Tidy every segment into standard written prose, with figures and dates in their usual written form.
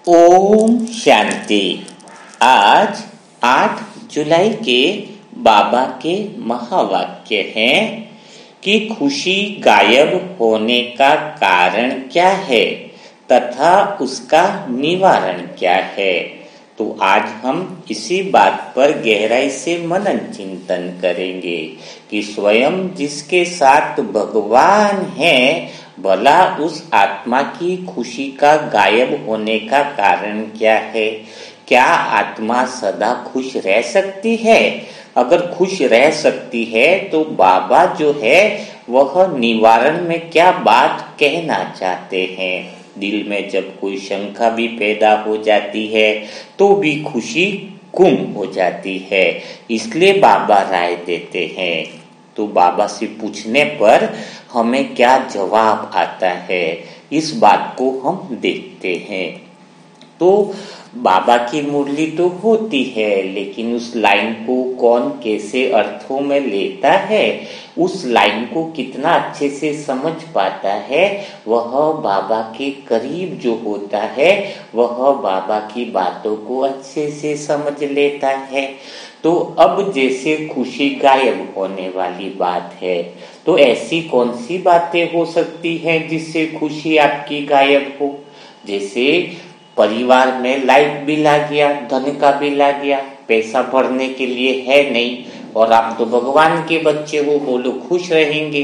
ओम शांति। आज 8 जुलाई के बाबा के महावाक्य हैं कि खुशी गायब होने का कारण क्या है तथा उसका निवारण क्या है। तो आज हम इसी बात पर गहराई से मनन चिंतन करेंगे कि स्वयं जिसके साथ भगवान है भला उस आत्मा की खुशी का गायब होने का कारण क्या है। क्या आत्मा सदा खुश रह सकती है? अगर खुश रह सकती है तो बाबा जो है वह निवारण में क्या बात कहना चाहते हैं। दिल में जब कोई शंका भी पैदा हो जाती है तो भी खुशी गुम हो जाती है, इसलिए बाबा राय देते हैं। तो बाबा से पूछने पर हमें क्या जवाब आता है, इस बात को हम देखते हैं। तो बाबा की मुरली तो होती है, लेकिन उस लाइन को कौन कैसे अर्थों में लेता है, उस लाइन को कितना अच्छे से समझ पाता है, वह बाबा के करीब जो होता है वह बाबा की बातों को अच्छे से समझ लेता है। तो अब जैसे खुशी गायब होने वाली बात है, तो ऐसी कौन सी बातें हो सकती हैं जिससे खुशी आपकी गायब हो। जैसे परिवार में लाइट बिल आ गया, धन का बिल आ गया, पैसा भरने के लिए है नहीं और आप तो भगवान के बच्चे हो, बोलो खुश रहेंगे,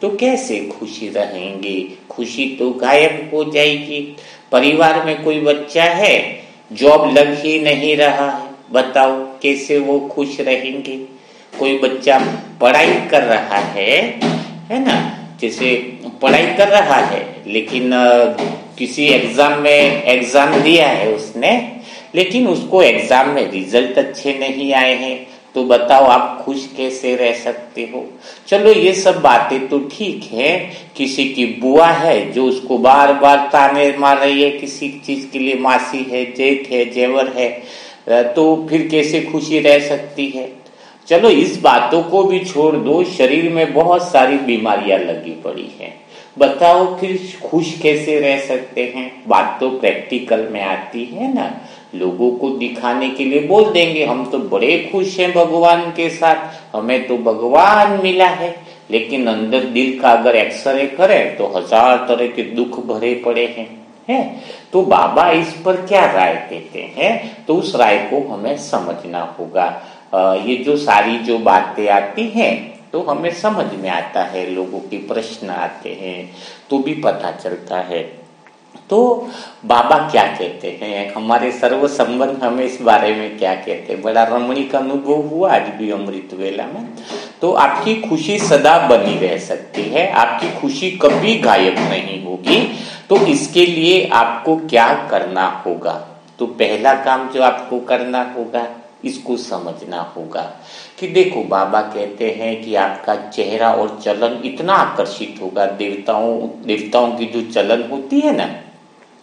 तो कैसे खुशी रहेंगे, खुशी तो गायब हो जाएगी। परिवार में कोई बच्चा है, जॉब लग ही नहीं रहा है, बताओ कैसे वो खुश रहेंगे। कोई बच्चा पढ़ाई कर रहा है ना, जैसे पढ़ाई कर रहा है लेकिन किसी एग्जाम में एग्जाम दिया है उसने, लेकिन उसको एग्जाम में रिजल्ट अच्छे नहीं आए हैं, तो बताओ आप खुश कैसे रह सकते हो। चलो ये सब बातें तो ठीक है, किसी की बुआ है जो उसको बार बार ताने मार रही है किसी चीज के लिए, मासी है, जेठ है, जेवर है, तो फिर कैसे खुशी रह सकती है। चलो इस बातों को भी छोड़ दो, शरीर में बहुत सारी बीमारियां लगी पड़ी हैं, बताओ फिर खुश कैसे रह सकते हैं। बात तो प्रैक्टिकल में आती है ना, लोगों को दिखाने के लिए बोल देंगे हम तो बड़े खुश हैं भगवान के साथ, हमें तो भगवान मिला है, लेकिन अंदर दिल का अगर एक्सरे करें तो 1000 तरह के दुख भरे पड़े हैं। तो बाबा इस पर क्या राय देते हैं, तो उस राय को हमें समझना होगा। ये जो सारी जो बातें आती हैं तो हमें समझ में आता है, लोगों के प्रश्न आते हैं तो भी पता चलता है। तो बाबा क्या कहते हैं, हमारे सर्व संबंध हमें इस बारे में क्या कहते हैं। बड़ा रमणीक अनुभव हुआ आज भी अमृत वेला में। तो आपकी खुशी सदा बनी रह सकती है, आपकी खुशी कभी गायब नहीं होगी। तो इसके लिए आपको क्या करना होगा, तो पहला काम जो आपको करना होगा इसको समझना होगा कि देखो बाबा कहते हैं कि आपका चेहरा और चलन इतना आकर्षित होगा, देवताओं की जो चलन होती है ना,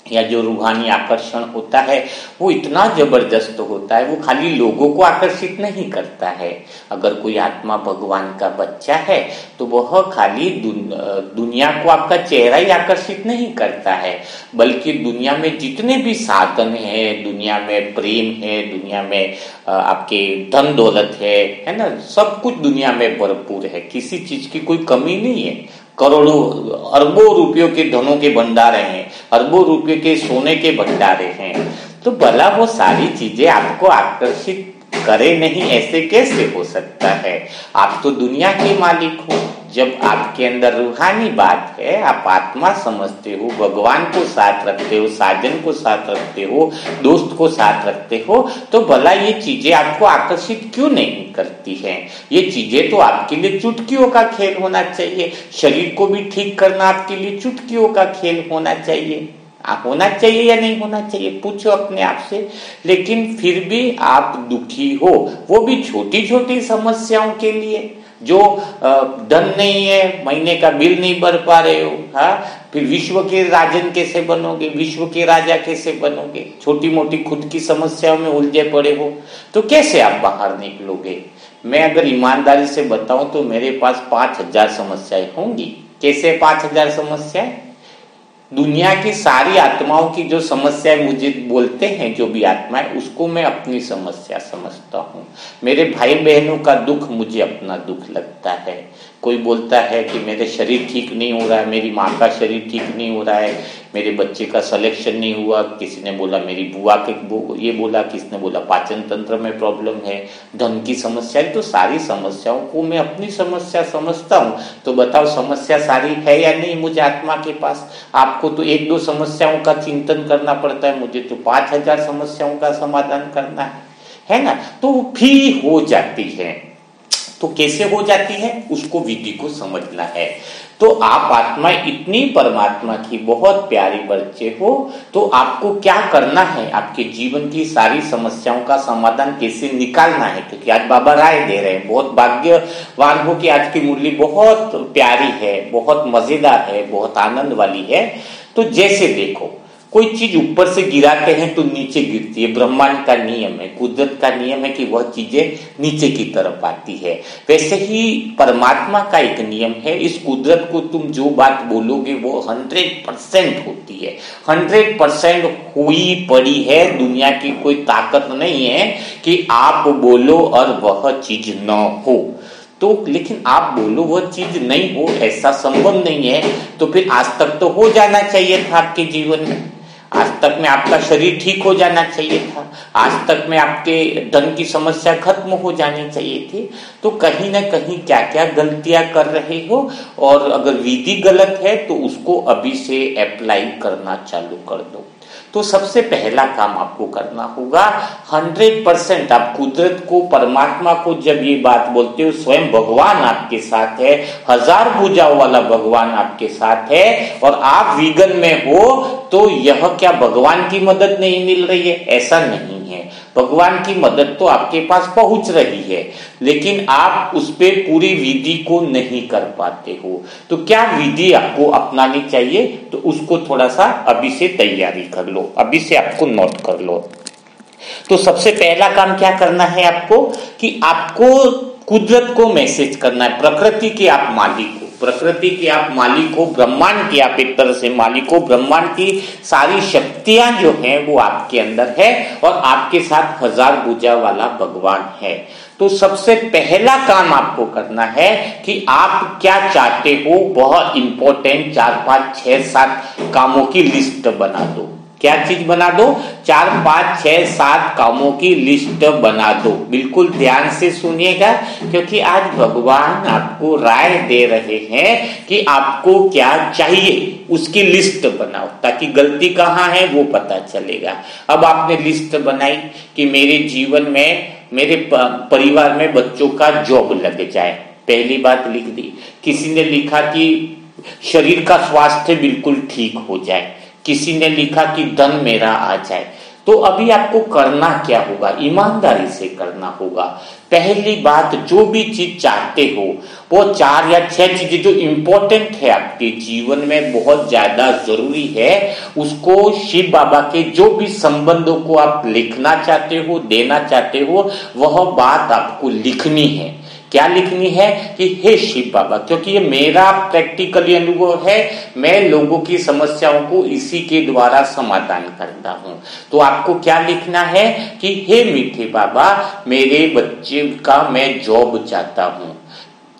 या जो रूहानी आकर्षण होता है वो इतना जबरदस्त होता है, वो खाली लोगों को आकर्षित नहीं करता है। अगर कोई आत्मा भगवान का बच्चा है तो वह खाली दुनिया को आपका चेहरा ही आकर्षित नहीं करता है, बल्कि दुनिया में जितने भी साधन है, दुनिया में प्रेम है, दुनिया में आपके धन दौलत है ना, सब कुछ दुनिया में भरपूर है, किसी चीज की कोई कमी नहीं है। करोड़ों अरबों रुपयों के धनों के भंडारे हैं, अरबों रुपयों के सोने के भंडारे हैं, तो भला वो सारी चीजें आपको आकर्षित करे नहीं, ऐसे कैसे हो सकता है। आप तो दुनिया के मालिक हो। जब आपके अंदर रूहानी बात है, आप आत्मा समझते हो, भगवान को साथ रखते हो, साजन को साथ रखते हो, दोस्त को साथ रखते हो, तो भला ये चीजें आपको आकर्षित क्यों नहीं करती हैं। ये चीजें तो आपके लिए चुटकियों का खेल होना चाहिए। शरीर को भी ठीक करना आपके लिए चुटकियों का खेल होना चाहिए। होना चाहिए या नहीं होना चाहिए, पूछो अपने आप से। लेकिन फिर भी आप दुखी हो, वो भी छोटी छोटी समस्याओं के लिए, जो धन नहीं है, महीने का बिल नहीं भर पा रहे हो, हाँ, फिर विश्व के राजन कैसे बनोगे, विश्व के राजा कैसे बनोगे, छोटी मोटी खुद की समस्याओं में उलझे पड़े हो, तो कैसे आप बाहर निकलोगे। मैं अगर ईमानदारी से बताऊं तो मेरे पास 5000 समस्याएं होंगी। कैसे 5000 समस्याएं, दुनिया की सारी आत्माओं की जो समस्याएं मुझे बोलते हैं, जो भी आत्माएं, उसको मैं अपनी समस्या समझता हूँ। मेरे भाई बहनों का दुख मुझे अपना दुख लगता है। कोई बोलता है कि मेरे शरीर ठीक नहीं हो रहा है, मेरी माँ का शरीर ठीक नहीं हो रहा है, मेरे बच्चे का सिलेक्शन नहीं हुआ, किसी ने बोला मेरी बुआ के ये बोला, किसने बोला पाचन तंत्र में प्रॉब्लम है, धन की समस्या है। तो सारी समस्याओं को मैं अपनी समस्या समझता हूँ। तो बताओ समस्या सारी है या नहीं मुझे आत्मा के पास? आपको तो 1-2 समस्याओं का चिंतन करना पड़ता है, मुझे तो 5000 समस्याओं का समाधान करना है ना। तो भी हो जाती है। तो कैसे हो जाती है, उसको विधि को समझना है। तो आप आत्मा इतनी परमात्मा की बहुत प्यारी बच्चे हो, तो आपको क्या करना है, आपके जीवन की सारी समस्याओं का समाधान कैसे निकालना है। क्योंकि आज बाबा राय दे रहे हैं, बहुत भाग्यवान हो कि आज की मुरली बहुत प्यारी है, बहुत मजेदार है, बहुत आनंद वाली है। तो जैसे देखो, कोई चीज ऊपर से गिराते हैं तो नीचे गिरती है, ब्रह्मांड का नियम है, कुदरत का नियम है कि वह चीजें नीचे की तरफ आती है। वैसे ही परमात्मा का एक नियम है, इस कुदरत को तुम जो बात बोलोगे वो 100% होती है, 100% हुई पड़ी है। दुनिया की कोई ताकत नहीं है कि आप बोलो और वह चीज न हो। तो लेकिन आप बोलो वह चीज नहीं हो, ऐसा संभव नहीं है। तो फिर आज तक तो हो जाना चाहिए था आपके जीवन में, आज तक में आपका शरीर ठीक हो जाना चाहिए था, आज तक में आपके धन की समस्या खत्म हो जानी चाहिए थी। तो कहीं ना कहीं क्या क्या गलतियां कर रहे हो, और अगर विधि गलत है तो उसको अभी से अप्लाई करना चालू कर दो। तो सबसे पहला काम आपको करना होगा, 100% आप कुदरत को, परमात्मा को जब ये बात बोलते हो, स्वयं भगवान आपके साथ है, 1000 भुजाओं वाला भगवान आपके साथ है, और आप विघन में हो, तो यह क्या भगवान की मदद नहीं मिल रही है? ऐसा नहीं है, भगवान की मदद तो आपके पास पहुंच रही है, लेकिन आप उस पे पूरी विधि को नहीं कर पाते हो। तो क्या विधि आपको अपनानी चाहिए, तो उसको थोड़ा सा अभी से तैयारी कर लो, अभी से आपको नोट कर लो। तो सबसे पहला काम क्या करना है आपको, कि आपको कुदरत को मैसेज करना है, प्रकृति के आप मालिक हो, प्रकृति के आप मालिक हो, ब्रह्मांड के आप एक तरह से मालिक हो, ब्रह्मांड की सारी शक्तियां जो हैं वो आपके अंदर है, और आपके साथ 1000 भुजा वाला भगवान है। तो सबसे पहला काम आपको करना है कि आप क्या चाहते हो, बहुत इंपॉर्टेंट 4, 5, 6, 7 कामों की लिस्ट बना दो। क्या चीज बना दो? 4, 5, 6, 7 कामों की लिस्ट बना दो। बिल्कुल ध्यान से सुनिएगा, क्योंकि आज भगवान आपको राय दे रहे हैं कि आपको क्या चाहिए, उसकी लिस्ट बनाओ, ताकि गलती कहाँ है वो पता चलेगा। अब आपने लिस्ट बनाई कि मेरे जीवन में, मेरे परिवार में बच्चों का जॉब लग जाए, पहली बात लिख दी। किसी ने लिखा कि शरीर का स्वास्थ्य बिल्कुल ठीक हो जाए, किसी ने लिखा कि धन मेरा आ जाए। तो अभी आपको करना क्या होगा, ईमानदारी से करना होगा। पहली बात, जो भी चीज चाहते हो, वो 4 या 6 चीजें जो इंपॉर्टेंट है आपके जीवन में, बहुत ज्यादा जरूरी है, उसको शिव बाबा के जो भी संबंधों को आप लिखना चाहते हो, देना चाहते हो, वह बात आपको लिखनी है। क्या लिखनी है कि हे शिव बाबा, क्योंकि ये मेरा प्रैक्टिकली अनुभव है, मैं लोगों की समस्याओं को इसी के द्वारा समाधान करता हूं। तो आपको क्या लिखना है कि हे मीठे बाबा, मेरे बच्चे का मैं जॉब चाहता हूं।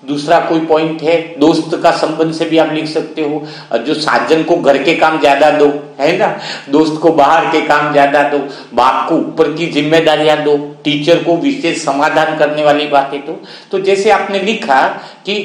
दूसरा कोई पॉइंट है, दोस्त का संबंध से भी आप लिख सकते हो, जो साजन को घर के काम ज्यादा दो, है ना, दोस्त को बाहर के काम ज्यादा दो, बाप को ऊपर की जिम्मेदारियां दो, टीचर को विशेष समाधान करने वाली बातें दो। तो जैसे आपने लिखा कि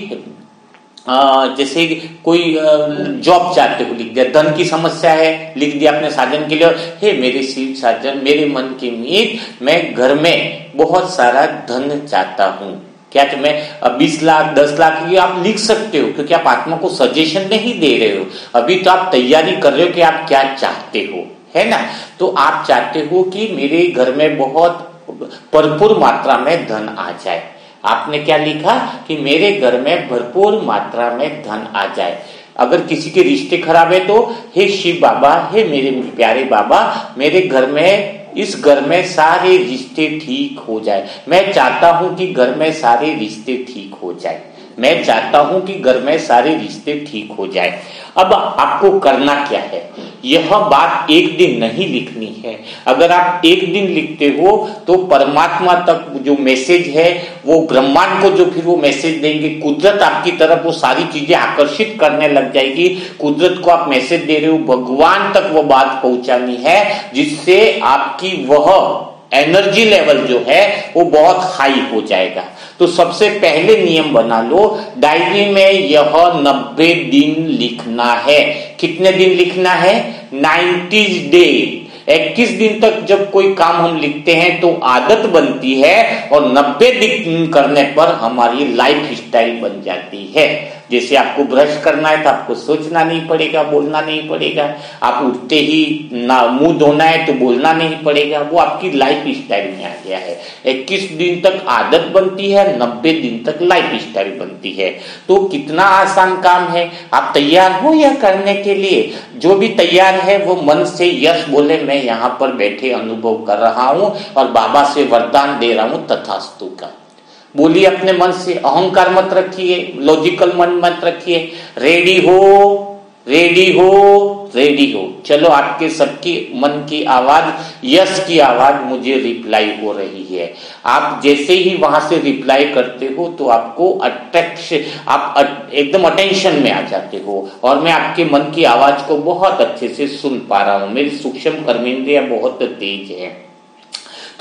जैसे कोई जॉब चाहते हो, लिख दिया। धन की समस्या है, लिख दिया आपने साजन के लिए, हे मेरे शिव साजन, मेरे मन के मीत, मैं घर में बहुत सारा धन चाहता हूं। क्या कि मैं 20 लाख 10 लाख ये आप लिख सकते हो, क्योंकि आप आत्मा को सजेशन नहीं दे रहे हो, अभी तो आप तैयारी कर रहे हो कि आप क्या चाहते हो, है ना। तो आप चाहते हो कि मेरे घर में बहुत भरपूर मात्रा में धन आ जाए। आपने क्या लिखा कि मेरे घर में भरपूर मात्रा में धन आ जाए। अगर किसी के रिश्ते खराब है तो हे शिव बाबा, हे मेरे प्यारे बाबा, मेरे घर में, इस घर में सारे रिश्ते ठीक हो जाए। मैं चाहता हूं कि घर में सारे रिश्ते ठीक हो जाए, मैं चाहता हूं कि घर में सारे रिश्ते ठीक हो जाए। अब आपको करना क्या है, यह बात एक दिन नहीं लिखनी है। अगर आप एक दिन लिखते हो तो परमात्मा तक जो मैसेज है वो ब्रह्मांड को जो फिर वो मैसेज देंगे, कुदरत आपकी तरफ वो सारी चीजें आकर्षित करने लग जाएगी। कुदरत को आप मैसेज दे रहे हो, भगवान तक वो बात पहुंचानी है, जिससे आपकी वह एनर्जी लेवल जो है वो बहुत हाई हो जाएगा। तो सबसे पहले नियम बना लो, डायरी में यह 90 दिन लिखना है। कितने दिन लिखना है? 90 डे। 21 दिन तक जब कोई काम हम लिखते हैं तो आदत बनती है, और 90 दिन करने पर हमारी लाइफ स्टाइल बन जाती है। जैसे आपको ब्रश करना है तो आपको सोचना नहीं पड़ेगा, बोलना नहीं पड़ेगा। आप उठते ही मुंह धोना है तो बोलना नहीं पड़ेगा, वो आपकी लाइफ स्टाइल में आ गया है। 21 दिन तक आदत बनती है, 90 दिन तक लाइफ स्टाइल बनती है। तो कितना आसान काम है। आप तैयार हो यह करने के लिए? जो भी तैयार है वो मन से यस बोले, मैं यहाँ पर बैठे अनुभव कर रहा हूं और बाबा से वरदान दे रहा हूं तथास्तु का। बोलिए अपने मन से, अहंकार मत रखिए, लॉजिकल मन मत रखिए। रेडी हो, रेडी हो, रेडी हो। चलो, आपके सबकी मन की आवाज, यस की आवाज मुझे रिप्लाई हो रही है। आप जैसे ही वहां से रिप्लाई करते हो तो आपको अट्रैक्शन, आप एकदम अटेंशन में आ जाते हो, और मैं आपके मन की आवाज को बहुत अच्छे से सुन पा रहा हूं। मेरी सूक्ष्म कर्मेंद्रियां बहुत तेज है।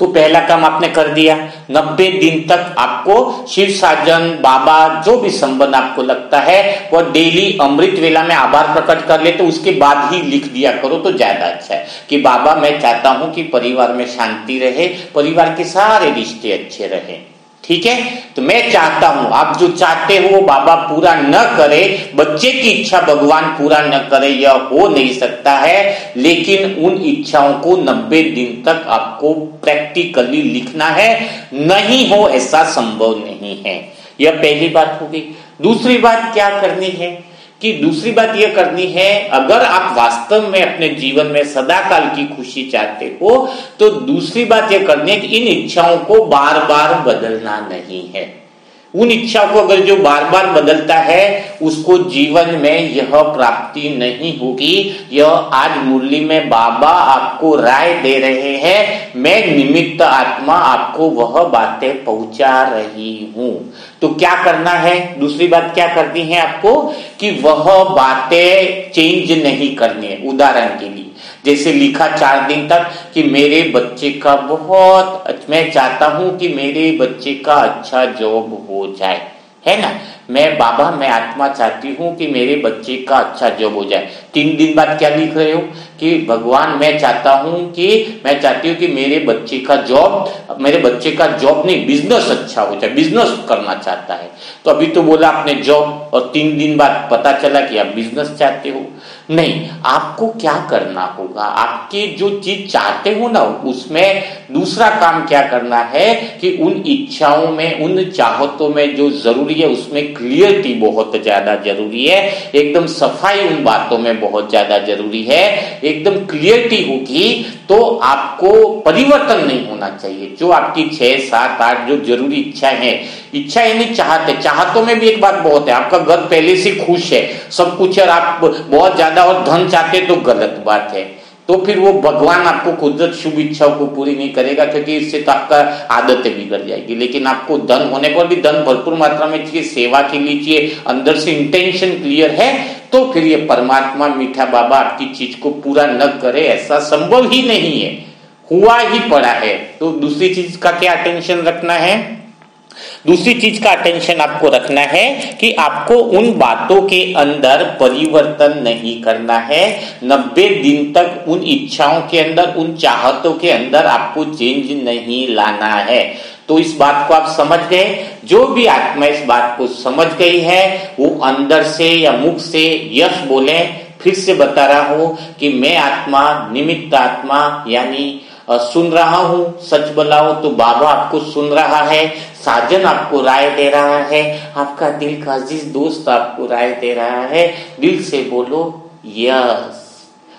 तो पहला काम आपने कर दिया। 90 दिन तक आपको शिव साजन, बाबा, जो भी संबंध आपको लगता है वह डेली अमृत वेला में आभार प्रकट कर ले, तो उसके बाद ही लिख दिया करो तो ज्यादा अच्छा है कि बाबा मैं चाहता हूं कि परिवार में शांति रहे, परिवार के सारे रिश्ते अच्छे रहे। ठीक है, तो मैं चाहता हूं, आप जो चाहते हो वो बाबा पूरा न करे, बच्चे की इच्छा भगवान पूरा न करे, यह हो नहीं सकता है, लेकिन उन इच्छाओं को 90 दिन तक आपको प्रैक्टिकली लिखना है। नहीं हो ऐसा संभव नहीं है। यह पहली बात हो गई। दूसरी बात क्या करनी है कि दूसरी बात यह करनी है, अगर आप वास्तव में अपने जीवन में सदाकाल की खुशी चाहते हो तो दूसरी बात यह करनी है कि इन इच्छाओं को बार बार बदलना नहीं है। उन इच्छाओं को अगर जो बार बार बदलता है उसको जीवन में यह प्राप्ति नहीं होगी। यह आज मुरली में बाबा आपको राय दे रहे हैं, मैं निमित्त आत्मा आपको वह बातें पहुंचा रही हूं। तो क्या करना है? दूसरी बात क्या करनी है आपको कि वह बातें चेंज नहीं करनी है। उदाहरण के लिए जैसे लिखा 4 दिन तक कि मेरे बच्चे का बहुत, मैं चाहता हूं कि मेरे बच्चे का अच्छा जॉब हो जाए, है ना। मैं बाबा, मैं आत्मा चाहती हूं कि मेरे बच्चे का अच्छा जॉब हो जाए। 3 दिन बाद क्या लिख रहे हो कि भगवान मैं चाहती हूं कि मेरे बच्चे का जॉब नहीं, बिजनेस अच्छा हो जाए, बिजनेस करना चाहता है। तो अभी तो बोला आपने जॉब, और 3 दिन बाद पता चला कि आप बिजनेस चाहते हो। नहीं, आपको क्या करना होगा, आपके जो चीज चाहते हो ना उसमें दूसरा काम क्या करना है कि उन इच्छाओं में, उन चाहतों में जो जरूरी है उसमें क्लियरिटी बहुत ज्यादा जरूरी है। एकदम सफाई उन बातों में बहुत ज्यादा जरूरी है। एकदम क्लियरिटी होगी तो आपको परिवर्तन नहीं होना चाहिए। जो आपकी 6, 7, 8 जो जरूरी इच्छा है, इच्छा यानी चाहते, चाहतों में भी एक बात बहुत है, आपका घर पहले से खुश है, सब कुछ है, और आप बहुत ज्यादा और धन चाहते तो गलत बात है। तो फिर वो भगवान आपको कुदरत शुभ इच्छाओं को पूरी नहीं करेगा, क्योंकि इससे तो आपका आदतें बिगड़ जाएगी। लेकिन आपको धन होने पर भी धन भरपूर मात्रा में चाहिए, सेवा के लिए चाहिए, अंदर से इंटेंशन क्लियर है, तो फिर ये परमात्मा मीठा बाबा आपकी चीज को पूरा न करे ऐसा संभव ही नहीं है, हुआ ही पड़ा है। तो दूसरी चीज का क्या अटेंशन रखना है? दूसरी चीज का अटेंशन आपको रखना है कि आपको उन बातों के अंदर परिवर्तन नहीं करना है। 90 दिन तक उन इच्छाओं के अंदर, उन चाहतों के अंदर आपको चेंज नहीं लाना है। तो इस बात को आप समझ गए? जो भी आत्मा इस बात को समझ गई है वो अंदर से या मुख से यश बोले। फिर से बता रहा हूं कि मैं आत्मा, निमित्त आत्मा यानी सुन रहा हूं, सच बुलाओ तो बाबा आपको सुन रहा है, साजन आपको राय दे रहा है, आपका दिल का अजीज दोस्त आपको राय दे रहा है। दिल से बोलो यस।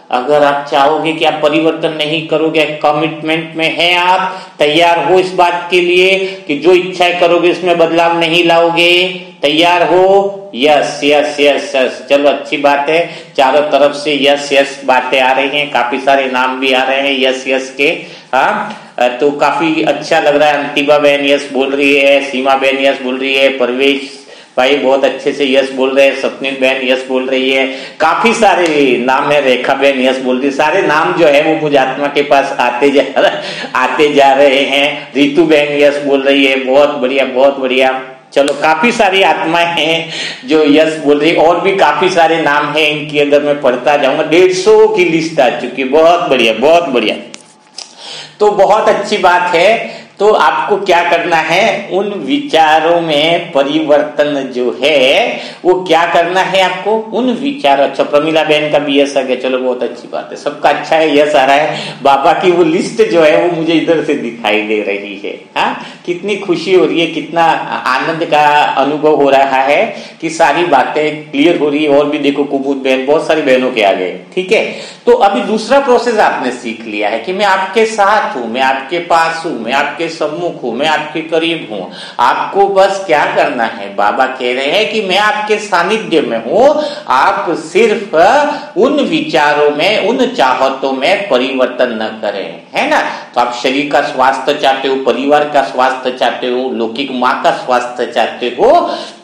अगर आप चाहोगे कि आप परिवर्तन नहीं करोगे, कमिटमेंट में है, आप तैयार हो इस बात के लिए कि जो इच्छाएं करोगे उसमें बदलाव नहीं लाओगे, तैयार हो? यस यस यस यस, चलो अच्छी बात है, चारों तरफ से यस यस बातें आ रही हैं, काफी सारे नाम भी आ रहे हैं यस यस के। हाँ, तो काफी अच्छा लग रहा है। अंतिमा बहन यस बोल रही है, सीमा बहन यस बोल रही है, परवेश भाई बहुत अच्छे से यस बोल रहे हैं, सपनील बहन यस बोल रही है, काफी सारे नाम है, रेखा बहन यस बोल रही है। सारे नाम जो है वो मुझ आत्मा के पास आते जा रहे हैं। रितु बहन यस बोल रही है, बहुत बढ़िया बहुत बढ़िया। चलो काफी सारी आत्माएं हैं जो यस बोल रही, और भी काफी सारे नाम हैं इनकी, अगर मैं पढ़ता जाऊंगा 150 की लिस्ट आ चुकी है। बहुत बढ़िया बहुत बढ़िया, तो बहुत अच्छी बात है। तो आपको क्या करना है, उन विचारों में परिवर्तन जो है वो क्या करना है आपको, उन विचार। अच्छा, प्रमिला बहन का भी यस आ गया, चलो बहुत अच्छी बात है, सबका अच्छा है, यस आ रहा है। बाबा की वो लिस्ट जो है वो मुझे इधर से दिखाई दे रही है। हाँ, कितनी खुशी हो रही है, कितना आनंद का अनुभव हो रहा है कि सारी बातें क्लियर हो रही है। और भी देखो कुमुद बहन, बहुत सारी बहनों के आ गए। ठीक है, तो अभी दूसरा प्रोसेस आपने सीख लिया है कि मैं आपके साथ हूं, मैं आपके पास हूं, मैं आपके सम्मुख हूं, मैं आपके करीब हूं। आपको बस क्या करना है, बाबा कह रहे हैं कि मैं आपके सानिध्य में हूं, आप सिर्फ उन विचारों में, उन चाहतों में परिवर्तन न करें, है ना। तो आप शरीर का स्वास्थ्य चाहते हो, परिवार का स्वास्थ्य चाहते हो, लौकिक माँ का स्वास्थ्य चाहते हो,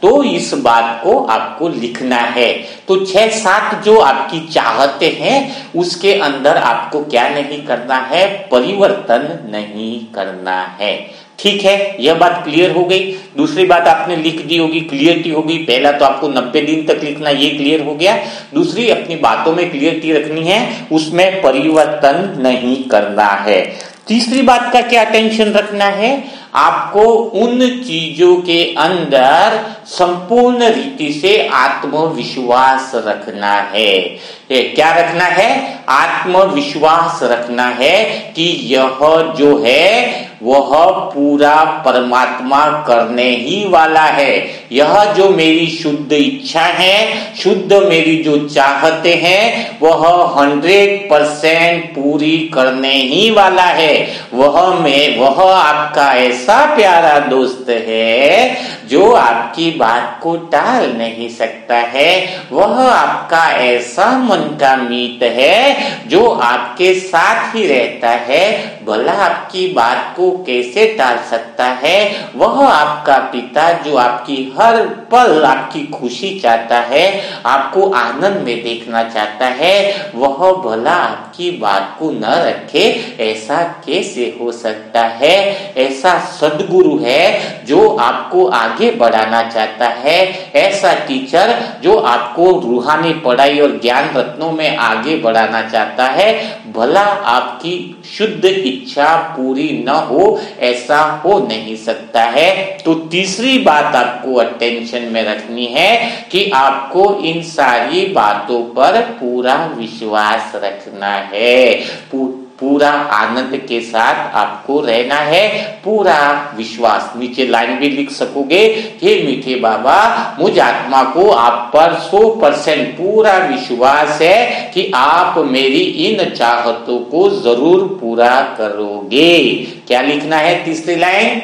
तो इस बात को आपको लिखना है। तो 6-7 जो आपकी चाहते हैं उसके अंदर आपको क्या नहीं करना है, परिवर्तन नहीं करना है। ठीक है, यह बात क्लियर हो गई। दूसरी बात आपने लिख दी होगी, क्लियरिटी होगी। पहला तो आपको 90 दिन तक लिखना, ये क्लियर हो गया। दूसरी, अपनी बातों में क्लियरिटी रखनी है, उसमें परिवर्तन नहीं करना है। तीसरी बात का क्या टेंशन रखना है, आपको उन चीजों के अंदर संपूर्ण रीति से आत्मविश्वास रखना है। क्या रखना है, आत्मविश्वास रखना है कि यह जो है वह पूरा परमात्मा करने ही वाला है। यह जो मेरी शुद्ध इच्छा है, शुद्ध मेरी जो चाहते हैं, वह 100% पूरी करने ही वाला है। वह आपका ऐसा प्यारा दोस्त है जो आपकी बात को टाल नहीं सकता है। वह आपका ऐसा मन का मीत है जो आपके साथ ही रहता है, भला आपकी बात को कैसे टाल सकता है। वह आपका पिता जो आपकी हर पल आपकी खुशी चाहता है, आपको आनंद में देखना चाहता है, वह भला आपकी बात को न रखे, ऐसा कैसे हो सकता है। ऐसा सद्गुरु है जो आपको आगे बढ़ाना चाहता है, ऐसा टीचर जो आपको रूहानी पढ़ाई और ज्ञान रत्नों में आगे बढ़ाना चाहता है, भला आपकी शुद्ध इच्छा पूरी न हो, ऐसा हो नहीं सकता है। तो तीसरी बात आपको अटेंशन में रखनी है कि आपको इन सारी बातों पर पूरा विश्वास रखना है, पूरा आनंद के साथ आपको रहना है, पूरा विश्वास। नीचे लाइन भी लिख सकोगे, हे मीठे बाबा, मुझ आत्मा को आप पर 100% पूरा विश्वास है कि आप मेरी इन चाहतों को जरूर पूरा करोगे। क्या लिखना है तीसरी लाइन,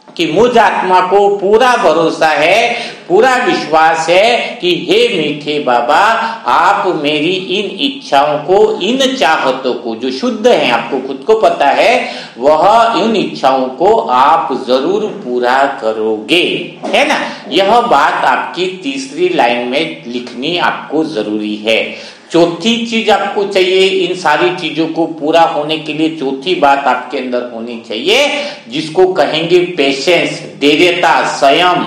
कि मुझ आत्मा को पूरा भरोसा है, पूरा विश्वास है कि हे मीठे बाबा, आप मेरी इन इच्छाओं को, इन चाहतों को जो शुद्ध हैं, आपको खुद को पता है, वह इन इच्छाओं को आप जरूर पूरा करोगे, है ना। यह बात आपकी तीसरी लाइन में लिखनी आपको जरूरी है। चौथी चीज आपको चाहिए, इन सारी चीजों को पूरा होने के लिए चौथी बात आपके अंदर होनी चाहिए, जिसको कहेंगे पेशेंस, धैर्यता, संयम।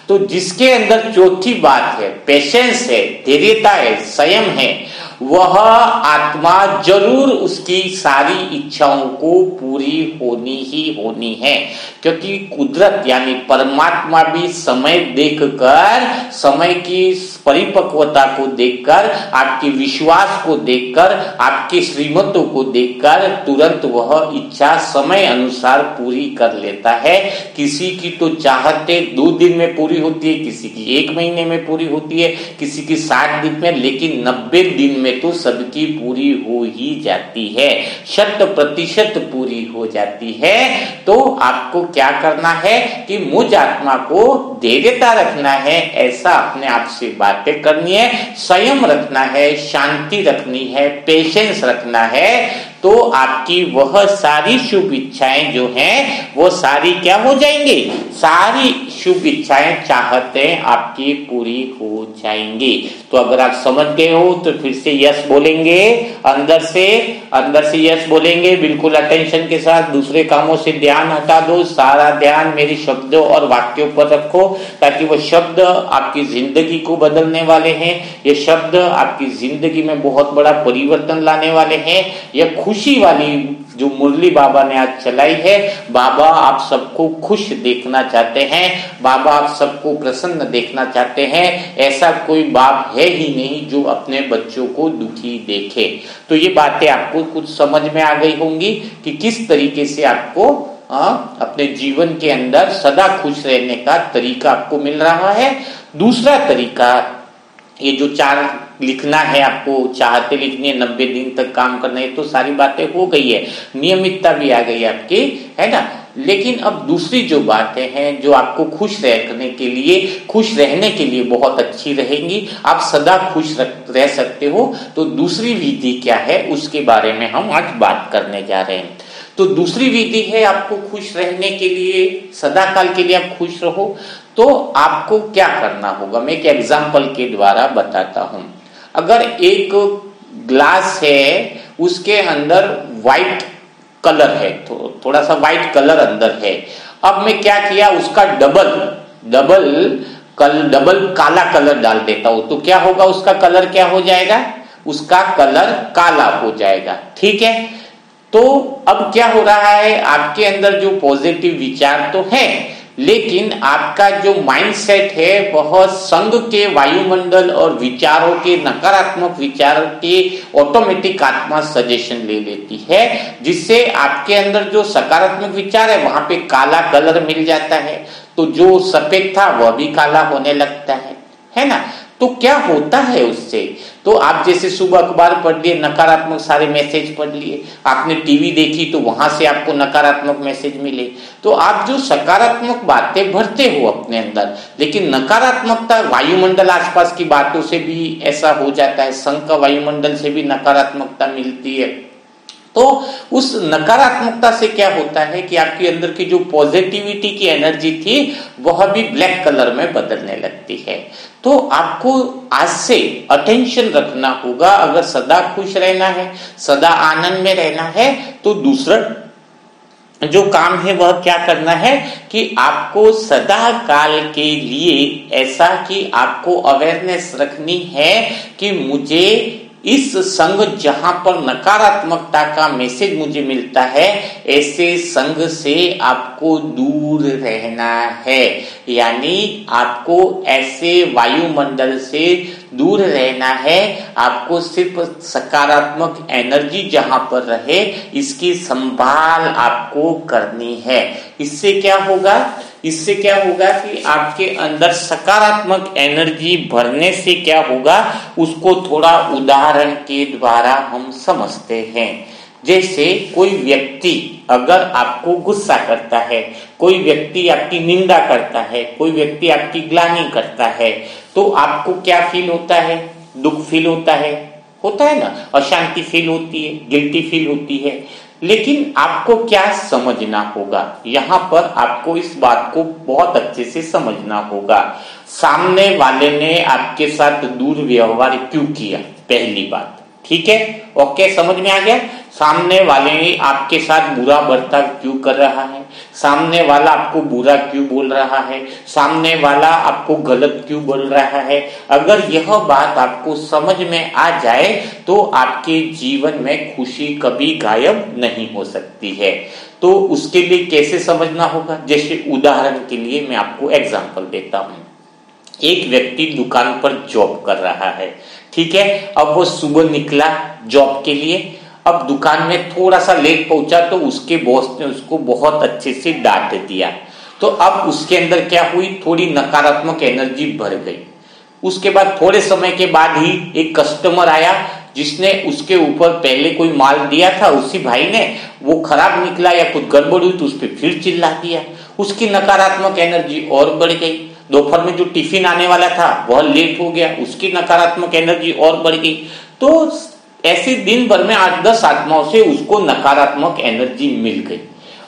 तो जिसके अंदर चौथी बात है, पेशेंस है, धैर्यता है, संयम है, वह आत्मा जरूर उसकी सारी इच्छाओं को पूरी होनी ही होनी है। क्योंकि कुदरत यानी परमात्मा भी समय देखकर, समय की परिपक्वता को देखकर, आपके विश्वास को देखकर, आपके श्रीमतों को देखकर तुरंत वह इच्छा समय अनुसार पूरी कर लेता है। किसी की तो चाहते 2 दिन में पूरी होती है, किसी की 1 महीने में पूरी होती है, किसी की 60 दिन में, लेकिन 90 दिन में तो सबकी पूरी हो ही जाती है, 100% पूरी हो जाती है। तो आपको क्या करना है कि मुझ आत्मा को धैर्यता रखना है, ऐसा अपने आप से बातें करनी है, संयम रखना है, शांति रखनी है, पेशेंस रखना है, तो आपकी वह सारी शुभ इच्छाएं जो हैं वो सारी क्या हो जाएंगी, सारी शुभ इच्छाएं चाहतें आपकी पूरी हो जाएंगी। तो अगर आप समझ गए हो तो फिर से यस बोलेंगे, अंदर से यस बोलेंगे, बिल्कुल अटेंशन के साथ। दूसरे कामों से ध्यान हटा दो, सारा ध्यान मेरी शब्दों और वाक्यों पर रखो, ताकि वो शब्द आपकी जिंदगी को बदलने वाले हैं। ये शब्द आपकी जिंदगी में बहुत बड़ा परिवर्तन लाने वाले हैं। यह खुशी वाली जो मुरली बाबा ने आज चलाई है, बाबा आप सबको खुश देखना चाहते हैं, बाबा आप सबको प्रसन्न देखना चाहते हैं। ऐसा कोई बाप है ही नहीं जो अपने बच्चों को दुखी देखे। तो ये बातें आपको कुछ समझ में आ गई होंगी कि किस तरीके से आपको अपने जीवन के अंदर सदा खुश रहने का तरीका आपको मिल रहा है। दूसरा तरीका, ये जो 4 लिखना है, आपको चाहते लिखनी है, 90 दिन तक काम करना है, तो सारी बातें हो गई है, नियमितता भी आ गई आपकी, है ना। लेकिन अब दूसरी जो बातें हैं जो आपको खुश रहने के लिए बहुत अच्छी रहेंगी, आप सदा खुश रह सकते हो, तो दूसरी विधि क्या है उसके बारे में हम आज बात करने जा रहे हैं। तो दूसरी विधि है आपको खुश रहने के लिए, सदा काल के लिए आप खुश रहो, तो आपको क्या करना होगा, मैं एक एग्जाम्पल के द्वारा बताता हूं। अगर एक ग्लास है, उसके अंदर व्हाइट कलर है, तो थोड़ा सा व्हाइट कलर अंदर है। अब मैं क्या किया, उसका डबल काला कलर डाल देता हूं, तो क्या होगा, उसका कलर क्या हो जाएगा, उसका कलर काला हो जाएगा। ठीक है, तो अब क्या हो रहा है, आपके अंदर जो पॉजिटिव विचार तो है, लेकिन आपका जो माइंडसेट है वह संग के वायुमंडल और विचारों के, नकारात्मक विचारों के ऑटोमेटिक आत्मा सजेशन ले लेती है, जिससे आपके अंदर जो सकारात्मक विचार है वहां पे काला कलर मिल जाता है, तो जो सफेद था वह भी काला होने लगता है ना। तो क्या होता है उससे, तो आप जैसे सुबह अखबार पढ़ लिए, नकारात्मक सारे मैसेज पढ़ लिए, आपने टीवी देखी तो वहां से आपको नकारात्मक मैसेज मिले, तो आप जो सकारात्मक बातें भरते हो अपने अंदर, लेकिन नकारात्मकता वायुमंडल आसपास की बातों से भी ऐसा हो जाता है, संग का वायुमंडल से भी नकारात्मकता मिलती है। तो उस नकारात्मकता से क्या होता है कि आपके अंदर की जो पॉजिटिविटी की एनर्जी थी वह भी ब्लैक कलर में बदलने लगती है। तो आपको आज से अटेंशन रखना होगा, अगर सदा खुश रहना है, सदा आनंद में रहना है, तो दूसरा जो काम है वह क्या करना है कि आपको सदा काल के लिए ऐसा कि आपको अवेयरनेस रखनी है कि मुझे इस संग जहां पर नकारात्मकता का मैसेज मुझे मिलता है, ऐसे संग से आपको दूर रहना है। यानी आपको ऐसे वायुमंडल से दूर रहना है, आपको सिर्फ सकारात्मक एनर्जी जहां पर रहे इसकी संभाल आपको करनी है। इससे क्या होगा कि आपके अंदर सकारात्मक एनर्जी भरने से क्या होगा, उसको थोड़ा उदाहरण के द्वारा हम समझते हैं। जैसे कोई व्यक्ति अगर आपको गुस्सा करता है, कोई व्यक्ति आपकी निंदा करता है, कोई व्यक्ति आपकी ग्लानि करता है, तो आपको क्या फील होता है, दुख फील होता है ना, अशांति फील होती है, गिल्टी फील होती है। लेकिन आपको क्या समझना होगा, यहाँ पर आपको इस बात को बहुत अच्छे से समझना होगा, सामने वाले ने आपके साथ दुर्व्यवहार क्यों किया, पहली बात। ठीक है, ओके, समझ में आ गया। सामने वाले आपके साथ बुरा बर्ताव क्यों कर रहा है, सामने वाला आपको बुरा क्यों बोल रहा है, सामने वाला आपको गलत क्यों बोल रहा है, अगर यह बात आपको समझ में आ जाए तो आपके जीवन में खुशी कभी गायब नहीं हो सकती है। तो उसके लिए कैसे समझना होगा, जैसे उदाहरण के लिए मैं आपको एग्जांपल देता हूं। एक व्यक्ति दुकान पर जॉब कर रहा है, ठीक है। अब वो सुबह निकला जॉब के लिए, अब दुकान में थोड़ा सा लेट पहुंचा तो उसके बॉस ने उसको बहुत अच्छे से डांट दिया। तो अब उसके अंदर क्या हुई, थोड़ी नकारात्मक एनर्जी भर गई। उसके बाद थोड़े समय के बाद ही एक कस्टमर आया जिसने उसके ऊपर पहले कोई माल दिया था, उसी भाई ने, वो खराब निकला या कुछ गड़बड़ हुई तो उस पर फिर चिल्ला दिया, उसकी नकारात्मक एनर्जी और बढ़ गई। दोपहर में जो टिफिन आने वाला था वह लेट हो गया, उसकी नकारात्मक एनर्जी और बढ़ गई। तो ऐसे दिन भर में 8-10 आत्माओं से उसको नकारात्मक एनर्जी मिल गई।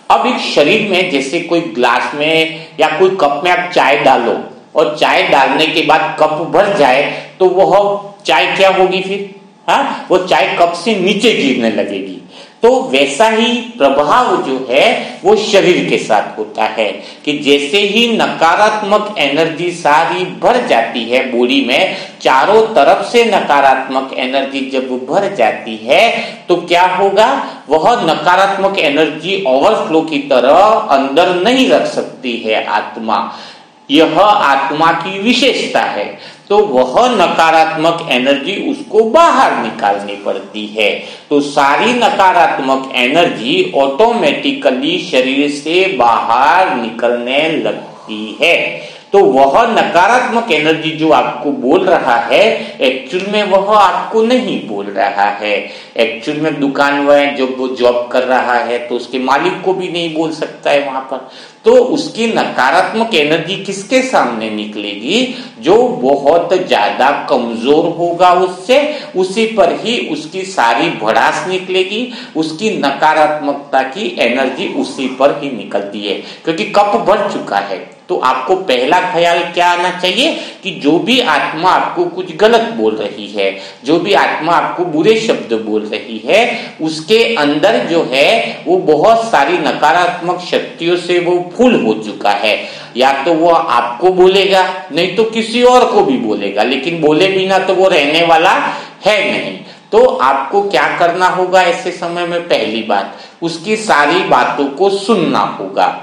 अब एक शरीर में जैसे कोई ग्लास में या कोई कप में आप चाय डालो और चाय डालने के बाद कप भर जाए तो वह चाय क्या होगी फिर? हाँ, वो चाय कप से नीचे गिरने लगेगी। तो वैसा ही प्रभाव जो है वो शरीर के साथ होता है कि जैसे ही नकारात्मक एनर्जी सारी भर जाती है बॉडी में, चारों तरफ से नकारात्मक एनर्जी जब भर जाती है तो क्या होगा, वह नकारात्मक एनर्जी ओवरफ्लो की तरह अंदर नहीं रख सकती है आत्मा। यह आत्मा की विशेषता है। तो वह नकारात्मक एनर्जी उसको बाहर निकालनी पड़ती है। तो सारी नकारात्मक एनर्जी ऑटोमेटिकली शरीर से बाहर निकलने लगती है। तो वह नकारात्मक एनर्जी जो आपको बोल रहा है एक्चुअल में वह आपको नहीं बोल रहा है। एक्चुअल में दुकान में जो वो जॉब कर रहा है तो उसके मालिक को भी नहीं बोल सकता है वहां पर। तो उसकी नकारात्मक एनर्जी किसके सामने निकलेगी? जो बहुत ज्यादा कमजोर होगा उससे, उसी पर ही उसकी सारी भड़ास निकलेगी। उसकी नकारात्मकता की एनर्जी उसी पर ही निकलती है क्योंकि कप भर चुका है। तो आपको पहला ख्याल क्या आना चाहिए कि जो भी आत्मा आपको कुछ गलत बोल रही है, जो भी आत्मा आपको बुरे शब्द बोल रही है, उसके अंदर जो है वो बहुत सारी नकारात्मक शक्तियों से वो फुल हो चुका है। या तो वो आपको बोलेगा, नहीं तो किसी और को भी बोलेगा, लेकिन बोले बिना तो वो रहने वाला है नहीं। तो आपको क्या करना होगा ऐसे समय में? पहली बात, उसकी सारी बातों को सुनना होगा।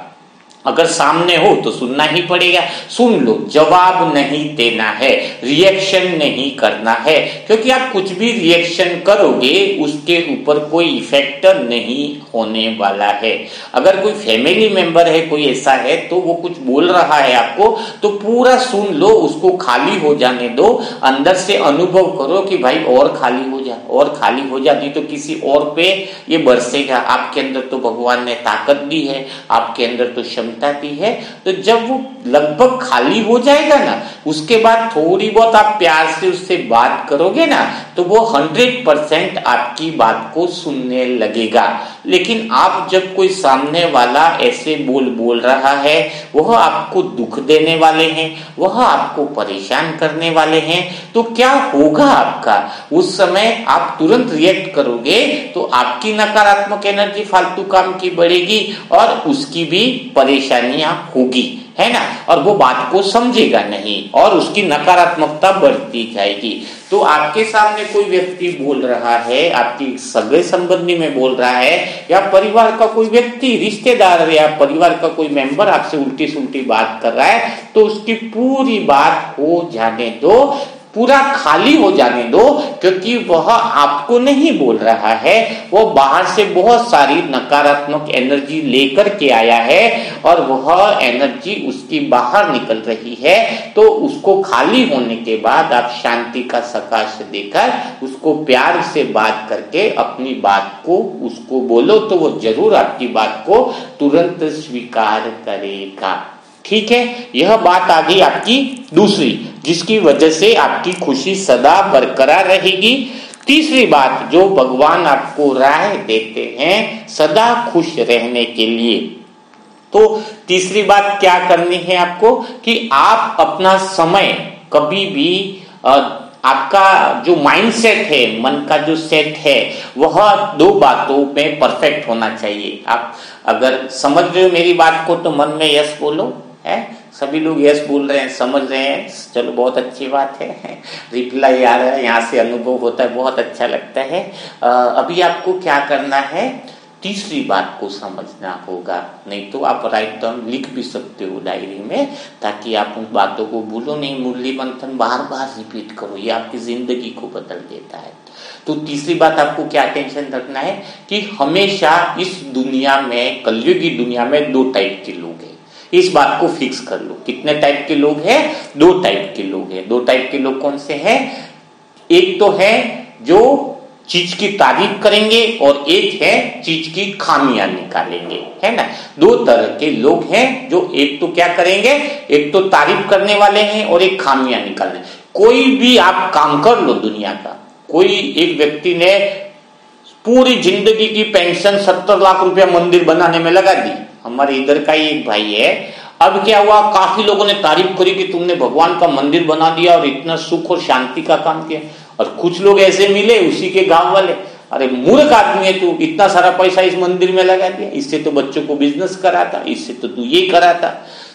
अगर सामने हो तो सुनना ही पड़ेगा। सुन लो, जवाब नहीं देना है, रिएक्शन नहीं करना है, क्योंकि आप कुछ भी रिएक्शन करोगे उसके ऊपर कोई इफेक्ट नहीं होने वाला है। अगर कोई फैमिली मेंबर है, कोई ऐसा है, तो वो कुछ बोल रहा है आपको, तो पूरा सुन लो, उसको खाली हो जाने दो। अंदर से अनुभव करो कि भाई और खाली हो जा, और खाली हो जा, नहीं तो किसी और पे ये बरसेगा। आपके अंदर तो भगवान ने ताकत दी है, आपके अंदर तो दी है। तो जब वो लगभग खाली हो जाएगा ना, उसके बाद थोड़ी बहुत आप प्यार से उससे बात करोगे ना, तो वो 100% आपकी बात को सुनने लगेगा। लेकिन आप जब कोई सामने वाला ऐसे बोल रहा है, वह आपको दुख देने वाले हैं, वह आपको परेशान करने वाले हैं, तो क्या होगा आपका? उस समय आप तुरंत रिएक्ट करोगे तो आपकी नकारात्मक एनर्जी फालतू काम की बढ़ेगी और उसकी भी परेशानियां होगी, है ना। और वो बात को समझेगा नहीं और उसकी नकारात्मकता बढ़ती जाएगी। तो आपके सामने कोई व्यक्ति बोल रहा है, आपकी सगे संबंधी में बोल रहा है, या परिवार का कोई व्यक्ति, रिश्तेदार या परिवार का कोई मेंबर आपसे उल्टी सुल्टी बात कर रहा है, तो उसकी पूरी बात हो जाने दो, पूरा खाली हो जाने दो, क्योंकि वह आपको नहीं बोल रहा है, वो बाहर से बहुत सारी नकारात्मक एनर्जी लेकर के आया है और वह एनर्जी उसकी बाहर निकल रही है। तो उसको खाली होने के बाद आप शांति का सकाश देकर उसको प्यार से बात करके अपनी बात को उसको बोलो, तो वो जरूर आपकी बात को तुरंत स्वीकार करेगा। ठीक है, यह बात आ गई आपकी दूसरी, जिसकी वजह से आपकी खुशी सदा बरकरार रहेगी। तीसरी बात जो भगवान आपको राह देते हैं सदा खुश रहने के लिए, तो तीसरी बात क्या करनी है आपको कि आप अपना समय कभी भी आपका जो माइंडसेट है, मन का जो सेट है, वह दो बातों में परफेक्ट होना चाहिए। आप अगर समझ रहे हो मेरी बात को तो मन में यस बोलो, है, सभी लोग यस बोल रहे हैं, समझ रहे हैं, चलो बहुत अच्छी बात है। रिप्लाई आ रहा है, यहाँ से अनुभव होता है, बहुत अच्छा लगता है। अभी आपको क्या करना है, तीसरी बात को समझना होगा। नहीं तो आप राइट डाउन लिख भी सकते हो डायरी में, ताकि आप उन बातों को भूलो नहीं। मुरली मंथन बार बार रिपीट करो, ये आपकी जिंदगी को बदल देता है। तो तीसरी बात आपको क्या टेंशन रखना है कि हमेशा इस दुनिया में, कलयुगी दुनिया में, दो टाइप के लोग हैं। इस बात को फिक्स कर लो। कितने टाइप के लोग हैं? दो टाइप के लोग हैं। दो टाइप के लोग कौन से हैं? एक तो है जो चीज की तारीफ करेंगे और एक है चीज की खामियां निकालेंगे, है ना। दो तरह के लोग हैं जो एक तो क्या करेंगे, एक तो तारीफ करने वाले हैं और एक खामियां निकालने। कोई भी आप काम कर लो दुनिया का, कोई एक व्यक्ति ने पूरी जिंदगी की पेंशन 70 लाख रुपया मंदिर बनाने में लगा दी। हमारे इधर का ही एक भाई है, अब क्या हुआ, काफी लोगों ने तारीफ करी कि तुमने भगवान का मंदिर बना दिया और इतना सुख और शांति का काम किया। और कुछ लोग ऐसे मिले उसी के गांव वाले, अरे मूर्ख आदमी है तू, इतना सारा पैसा इस मंदिर में लगा दिया, इससे तो बच्चों को बिजनेस करा था, इससे तो तू ये करा था।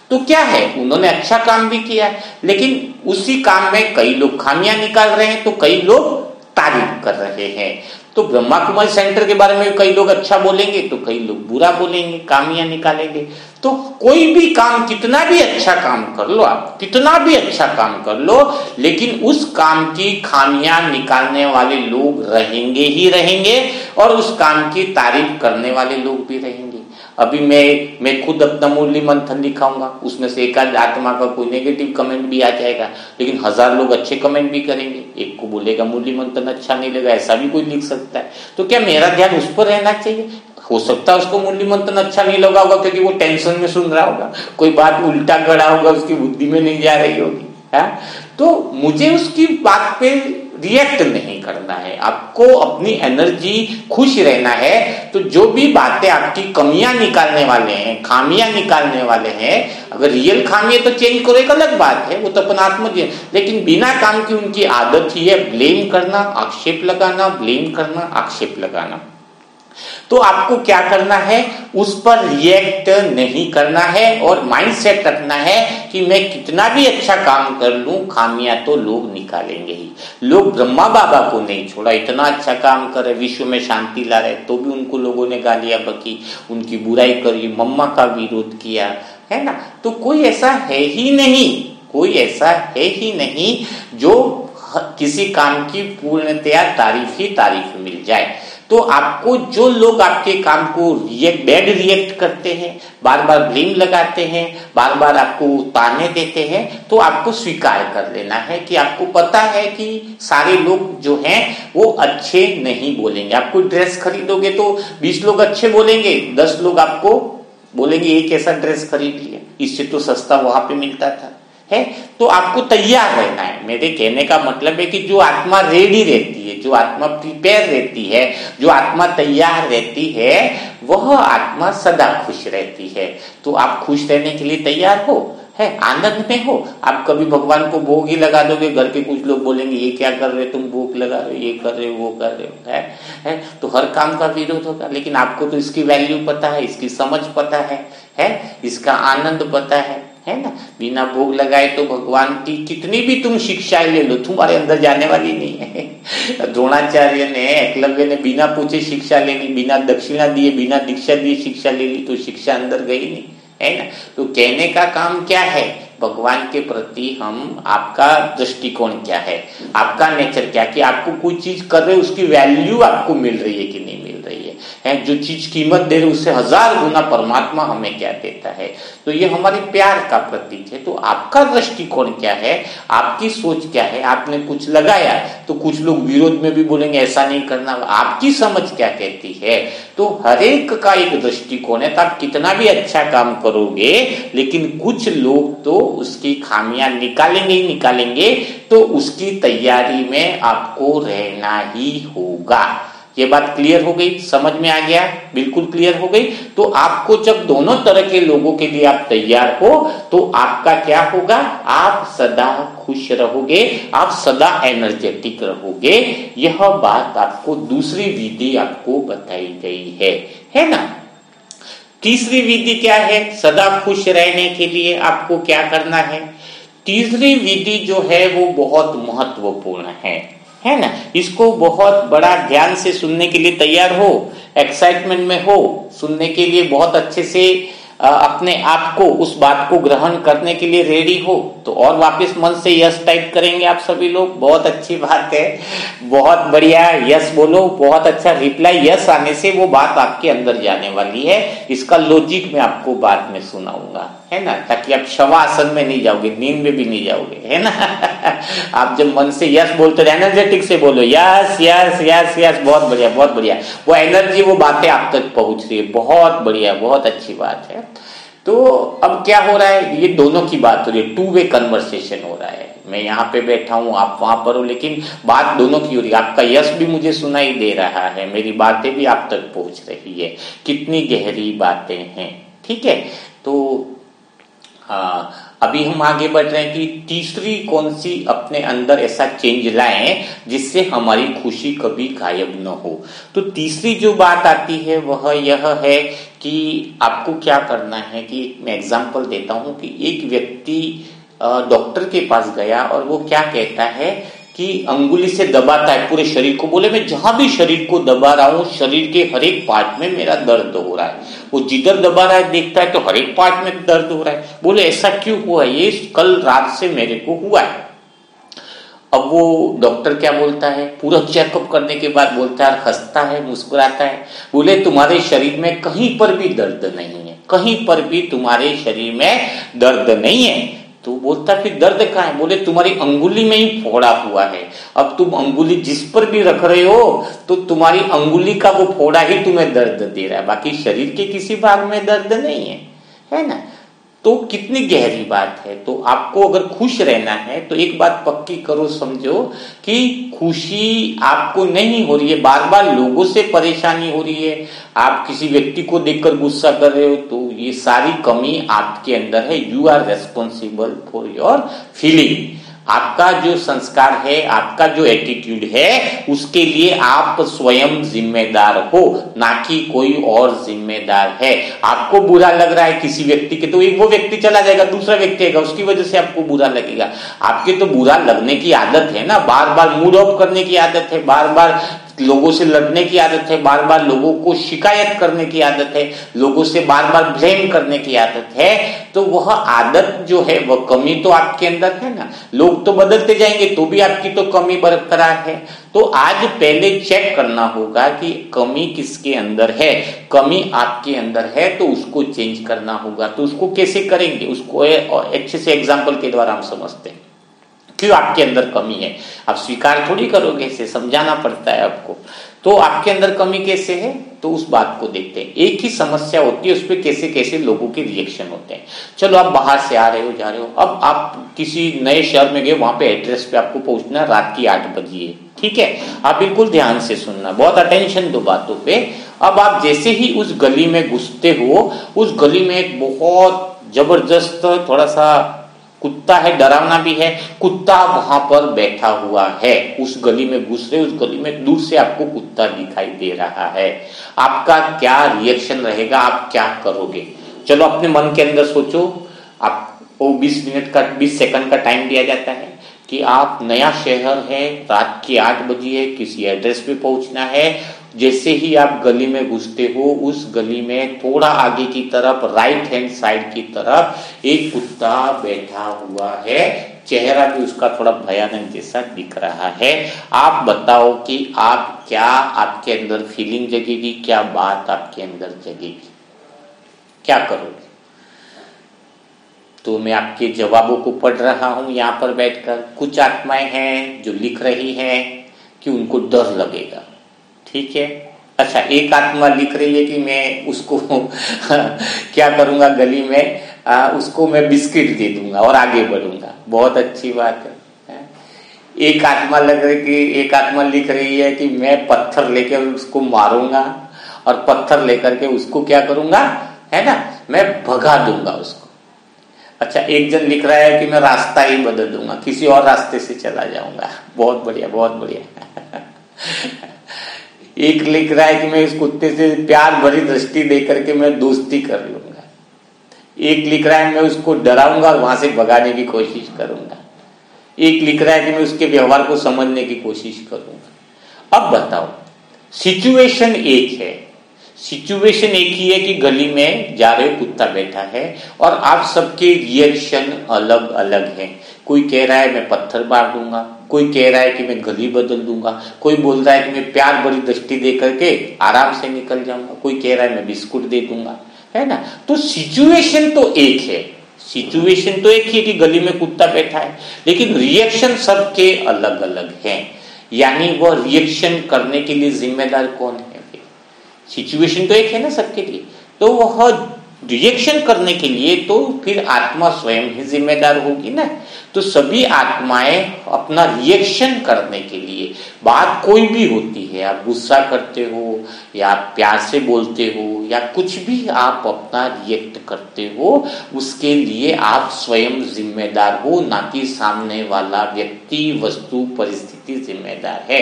तो क्या है, उन्होंने अच्छा काम भी किया, लेकिन उसी काम में कई लोग खामियां निकाल रहे हैं तो कई लोग तारीफ कर रहे हैं। तो ब्रह्मा कुमारी सेंटर के बारे में कई लोग अच्छा बोलेंगे तो कई लोग बुरा बोलेंगे, खामियां निकालेंगे। तो कोई भी काम, कितना भी अच्छा काम कर लो आप, कितना भी अच्छा काम कर लो, लेकिन उस काम की खामियां निकालने वाले लोग रहेंगे ही रहेंगे और उस काम की तारीफ करने वाले लोग भी रहेंगे। अभी मैं खुद अपना मुरली मंथन दिखाऊंगा, उसमें से एक आध आत्मा का कोई नेगेटिव कमेंट भी आ जाएगा, लेकिन 1000 लोग अच्छे कमेंट भी करेंगे। एक को बोलेगा मुरली मंथन अच्छा नहीं लगा, ऐसा भी कोई लिख सकता है। तो क्या मेरा ध्यान उस पर रहना चाहिए? हो सकता है उसको मुरली मंथन अच्छा नहीं लगा होगा क्योंकि वो टेंशन में सुन रहा होगा, कोई बात उल्टा गड़ा होगा, उसकी बुद्धि में नहीं जा रही होगी, है? तो मुझे उसकी बात पे रिएक्ट नहीं करना है, आपको अपनी एनर्जी खुश रहना है। तो जो भी बातें आपकी कमियां निकालने वाले हैं, खामियां निकालने वाले हैं, अगर रियल खामी है तो चेंज करो, एक अलग बात है, वो तो अपन आत्मज्ञान, लेकिन बिना काम की उनकी आदत ही है ब्लेम करना, आक्षेप लगाना, ब्लेम करना, आक्षेप लगाना। तो आपको क्या करना है, उस पर रिएक्ट नहीं करना है और माइंडसेट रखना है कि मैं कितना भी अच्छा काम कर लूं, खामियां तो लोग निकालेंगे ही। लोग ब्रह्मा बाबा को नहीं छोड़ा, इतना अच्छा काम करे, विश्व में शांति ला रहे, तो भी उनको लोगों ने गालियां बकी, उनकी बुराई करी, मम्मा का विरोध किया, है ना। तो कोई ऐसा है ही नहीं, कोई ऐसा है ही नहीं जो किसी काम की पूर्णतया तारीफ ही तारीफ मिल जाए। तो आपको जो लोग आपके काम को बैड रिएक्ट करते हैं, बार बार ब्लेम लगाते हैं, बार बार आपको ताने देते हैं, तो आपको स्वीकार कर लेना है कि आपको पता है कि सारे लोग जो हैं वो अच्छे नहीं बोलेंगे। आप कोई ड्रेस खरीदोगे तो 20 लोग अच्छे बोलेंगे, 10 लोग आपको बोलेंगे एक ऐसा ड्रेस खरीद लिया, इससे तो सस्ता वहां पे मिलता था, है। तो आपको तैयार रहना है। मेरे कहने का मतलब है कि जो आत्मा रेडी रहती है, जो आत्मा प्रिपेयर रहती है, जो आत्मा तैयार रहती है, वह आत्मा सदा खुश रहती है। तो आप खुश रहने के लिए तैयार हो, है, आनंद में हो। आप कभी भगवान को भोग ही लगा दोगे, घर के कुछ लोग बोलेंगे ये क्या कर रहे हो तुम, भोग लगा रहे हो, ये कर रहे हो, वो कर रहे हो, है? तो हर काम का विरोध होगा, लेकिन आपको तो इसकी वैल्यू पता है, इसकी समझ पता है, इसका आनंद पता है ना। बिना भोग लगाए तो भगवान की कितनी भी तुम शिक्षाएं ले लो, तुम्हारे अंदर जाने वाली नहीं है। द्रोणाचार्य ने, एकलव्य ने बिना पूछे शिक्षा ले ली, बिना दक्षिणा दिए, बिना दीक्षा दिए शिक्षा ले ली, तो शिक्षा अंदर गई नहीं, है ना। तो कहने का काम क्या है, भगवान के प्रति हम, आपका दृष्टिकोण क्या है, आपका नेचर क्या, कि आपको कोई चीज कर रहे हो उसकी वैल्यू आपको मिल रही है कि नहीं मिल रही है, जो चीज कीमत दे रहे उससे 1000 गुना परमात्मा हमें क्या देता है। तो ये हमारे प्यार का प्रतीक है। तो आपका दृष्टिकोण क्या है, आपकी सोच क्या है। आपने कुछ लगाया तो कुछ लोग विरोध में भी बोलेंगे ऐसा नहीं करना, आपकी समझ क्या कहती है। तो हर एक का एक दृष्टिकोण है। तो आप कितना भी अच्छा काम करोगे, लेकिन कुछ लोग तो उसकी खामियां निकालेंगे ही निकालेंगे, तो उसकी तैयारी में आपको रहना ही होगा। ये बात क्लियर हो गई, समझ में आ गया, बिल्कुल क्लियर हो गई। तो आपको जब दोनों तरह के लोगों के लिए आप तैयार हो, तो आपका क्या होगा, आप सदा खुश रहोगे, आप सदा एनर्जेटिक रहोगे। यह बात आपको दूसरी विधि आपको बताई गई है ना। तीसरी विधि क्या है, सदा खुश रहने के लिए आपको क्या करना है। तीसरी विधि जो है वो बहुत महत्वपूर्ण है ना। इसको बहुत बड़ा ध्यान से सुनने के लिए तैयार हो, एक्साइटमेंट में हो, सुनने के लिए बहुत अच्छे से अपने आप को उस बात को ग्रहण करने के लिए रेडी हो, तो और वापस मन से यस टाइप करेंगे आप सभी लोग। बहुत अच्छी बात है, बहुत बढ़िया, यस बोलो, बहुत अच्छा रिप्लाई। यस आने से वो बात आपके अंदर जाने वाली है। इसका लॉजिक मैं आपको बाद में सुनाऊंगा, है ना, ताकि आप शवासन में नहीं जाओगे, नींद में भी नहीं जाओगे, है ना। आप जब मन से यस बोलते हो, एनर्जेटिक से बोलो, यस यस यस यस, बहुत बढ़िया बहुत बढ़िया। वो एनर्जी, वो बातें आप तक पहुंच रही है, बहुत बढ़िया, बहुत अच्छी बात है। तो अब क्या हो रहा है, ये दोनों की बात हो रही है, टू वे कन्वर्सेशन हो रहा है। मैं यहाँ पे बैठा हूँ, आप वहां पर हो, लेकिन बात दोनों की हो रही है। आपका यस भी मुझे सुनाई दे रहा है, मेरी बातें भी आप तक पहुंच रही है। कितनी गहरी बातें हैं, ठीक है। तो अभी हम आगे बढ़ रहे हैं कि तीसरी कौन सी अपने अंदर ऐसा चेंज लाएं जिससे हमारी खुशी कभी गायब न हो। तो तीसरी जो बात आती है वह यह है कि आपको क्या करना है कि मैं एग्जांपल देता हूं कि एक व्यक्ति डॉक्टर के पास गया और वो क्या कहता है कि अंगुली से दबाता है पूरे शरीर को, बोले मैं जहां भी शरीर को दबा रहा हूं, शरीर के हर एक पार्ट में मेरा दर्द हो रहा है। वो जिधर दबा रहा है देखता है तो हर एक पार्ट में दर्द हो रहा है। बोले ऐसा क्यों हुआ, ये कल रात से मेरे को हुआ है। अब वो डॉक्टर क्या बोलता है, पूरा चेकअप करने के बाद बोलता है, हंसता है, मुस्कुराता है, बोले तुम्हारे शरीर में कहीं पर भी दर्द नहीं है, कहीं पर भी तुम्हारे शरीर में दर्द नहीं है। तो बोलता फिर दर्द कहाँ है, बोले तुम्हारी अंगुली में ही फोड़ा हुआ है। अब तुम अंगुली जिस पर भी रख रहे हो तो तुम्हारी अंगुली का वो फोड़ा ही तुम्हें दर्द दे रहा है, बाकी शरीर के किसी भाग में दर्द नहीं है, है ना। तो कितनी गहरी बात है। तो आपको अगर खुश रहना है तो एक बात पक्की करो, समझो कि खुशी आपको नहीं हो रही है, बार बार लोगों से परेशानी हो रही है, आप किसी व्यक्ति को देखकर गुस्सा कर रहे हो, तो ये सारी कमी आपके अंदर है। You are responsible for your feeling. आपका जो संस्कार है, आपका जो एटीट्यूड है, उसके लिए आप स्वयं जिम्मेदार हो, ना कि कोई और जिम्मेदार है। आपको बुरा लग रहा है किसी व्यक्ति के, तो एक वो व्यक्ति चला जाएगा, दूसरा व्यक्ति आएगा, उसकी वजह से आपको बुरा लगेगा। आपके तो बुरा लगने की आदत है ना, बार बार मूड ऑफ करने की आदत है, बार बार लोगों से लड़ने की आदत है, बार बार लोगों को शिकायत करने की आदत है, लोगों से बार बार ब्लेम करने की आदत है। तो वह आदत जो है, वह कमी तो आपके अंदर है ना। लोग तो बदलते जाएंगे तो भी आपकी तो कमी बरकरार है। तो आज पहले चेक करना होगा कि कमी किसके अंदर है। कमी आपके अंदर है तो उसको चेंज करना होगा। तो उसको कैसे करेंगे, उसको अच्छे से एग्जाम्पल के द्वारा हम समझते हैं क्यों आपके अंदर कमी है। आप स्वीकार थोड़ी करोगे, इसे समझाना पड़ता है आपको। तो आपके अंदर कमी कैसे है, तो उस बात को देखते हैं। एक ही समस्या होती है, उस पर कैसे कैसे लोगों के रिएक्शन होते हैं। चलो आप बाहर से आ रहे हो, जा रहे हो, अब आप किसी नए शहर में गए, वहां पे एड्रेस पे आपको पहुंचना रात की 8 बजे है, ठीक है। आप बिल्कुल ध्यान से सुनना, बहुत अटेंशन दो बातों पे। अब आप जैसे ही उस गली में घुसते हो, उस गली में एक बहुत जबरदस्त थोड़ा सा कुत्ता है, डरावना भी है, कुत्ता वहां पर बैठा हुआ है। उस गली में घुस रहे, उस गली में दूर से आपको कुत्ता दिखाई दे रहा है। आपका क्या रिएक्शन रहेगा, आप क्या करोगे? चलो अपने मन के अंदर सोचो। आपको 20 सेकंड का टाइम दिया जाता है कि आप, नया शहर है, रात की 8 बजे है, किसी एड्रेस पे पहुंचना है। जैसे ही आप गली में घुसते हो, उस गली में थोड़ा आगे की तरफ, राइट हैंड साइड की तरफ एक कुत्ता बैठा हुआ है। चेहरा भी उसका थोड़ा भयानक जैसा दिख रहा है। आप बताओ कि आप क्या, आपके अंदर फीलिंग जगेगी, क्या बात आपके अंदर जगेगी, क्या करोगे? तो मैं आपके जवाबों को पढ़ रहा हूं यहां पर बैठकर। कुछ आत्माएं हैं जो लिख रही हैं कि उनको डर लगेगा, ठीक है। अच्छा, एक आत्मा लिख रही है कि मैं उसको क्या करूंगा, गली में उसको मैं बिस्किट दे दूंगा और आगे बढ़ूंगा। बहुत अच्छी बात है। एक आत्मा लिख रही है कि मैं पत्थर लेकर उसको मारूंगा और पत्थर लेकर के उसको क्या करूंगा, है ना, मैं भगा दूंगा उसको। अच्छा, एक जन लिख रहा है कि मैं रास्ता ही बदल दूंगा, किसी और रास्ते से चला जाऊंगा। बहुत बढ़िया, बहुत बढ़िया। एक लिख रहा है कि मैं इस कुत्ते से प्यार भरी दृष्टि देकर के मैं दोस्ती कर लूंगा। एक लिख रहा है मैं उसको डराऊंगा और वहां से भगाने की कोशिश करूंगा। एक लिख रहा है कि मैं उसके व्यवहार को समझने की कोशिश करूंगा। अब बताओ, सिचुएशन एक है, सिचुएशन एक ही है कि गली में जा रहे हो, कुत्ता बैठा है और आप सबके रिएक्शन अलग अलग हैं। कोई कह रहा है मैं पत्थर मार दूंगा, कोई कह रहा है कि मैं गली बदल दूंगा, कोई बोल रहा है कि मैं प्यार भरी दृष्टि दे करके आराम से निकल जाऊंगा, कोई कह रहा है मैं बिस्कुट दे दूंगा, है ना। तो सिचुएशन तो एक है, सिचुएशन तो एक ही कि गली में कुत्ता बैठा है, लेकिन रिएक्शन सबके अलग अलग हैं। यानी वह रिएक्शन करने के लिए जिम्मेदार कौन है? सिचुएशन तो एक है ना सबके लिए, तो वह रिएक्शन करने के लिए तो फिर आत्मा स्वयं ही जिम्मेदार होगी ना। तो सभी आत्माएं अपना रिएक्शन करने के लिए, बात कोई भी होती है, आप गुस्सा करते हो या आप प्यार से बोलते हो या कुछ भी आप अपना रिएक्ट करते हो, उसके लिए आप स्वयं जिम्मेदार हो, ना कि सामने वाला व्यक्ति, वस्तु, परिस्थिति जिम्मेदार है।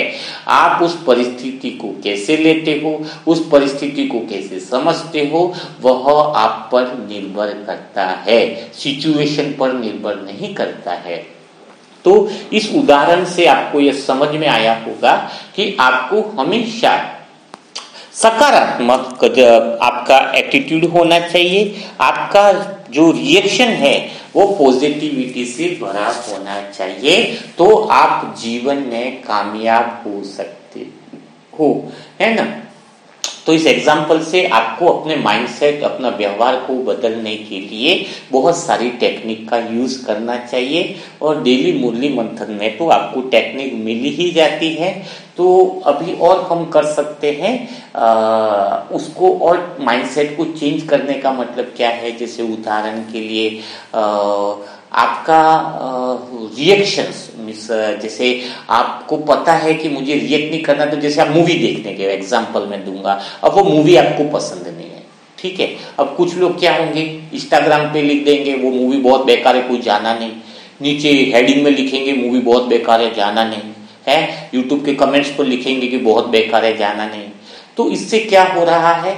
आप उस परिस्थिति को कैसे लेते हो, उस परिस्थिति को कैसे समझते हो, वह आप पर निर्भर करता है, सिचुएशन पर निर्भर नहीं करता है। तो इस उदाहरण से आपको यह समझ में आया होगा कि आपको हमेशा सकारात्मक आपका एटीट्यूड होना चाहिए, आपका जो रिएक्शन है वो पॉजिटिविटी से भरा होना चाहिए, तो आप जीवन में कामयाब हो सकते हो, है ना। तो इस एग्जाम्पल से आपको अपने माइंडसेट, अपना व्यवहार को बदलने के लिए बहुत सारी टेक्निक का यूज करना चाहिए और डेली मुरली मंथन में तो आपको टेक्निक मिल ही जाती है। तो अभी और हम कर सकते हैं उसको, और माइंडसेट को चेंज करने का मतलब क्या है। जैसे उदाहरण के लिए आपका रिएक्शंस, जैसे आपको पता है कि मुझे रिएक्ट नहीं करना, तो जैसे आप मूवी देखने के एग्जांपल में दूंगा, अब वो मूवी आपको पसंद नहीं है, ठीक है। अब कुछ लोग क्या होंगे, इंस्टाग्राम पे लिख देंगे वो मूवी बहुत बेकार है, कोई जाना नहीं। नीचे हेडिंग में लिखेंगे मूवी बहुत बेकार है, जाना नहीं है। यूट्यूब के कमेंट्स पर लिखेंगे कि बहुत बेकार है, जाना नहीं। तो इससे क्या हो रहा है,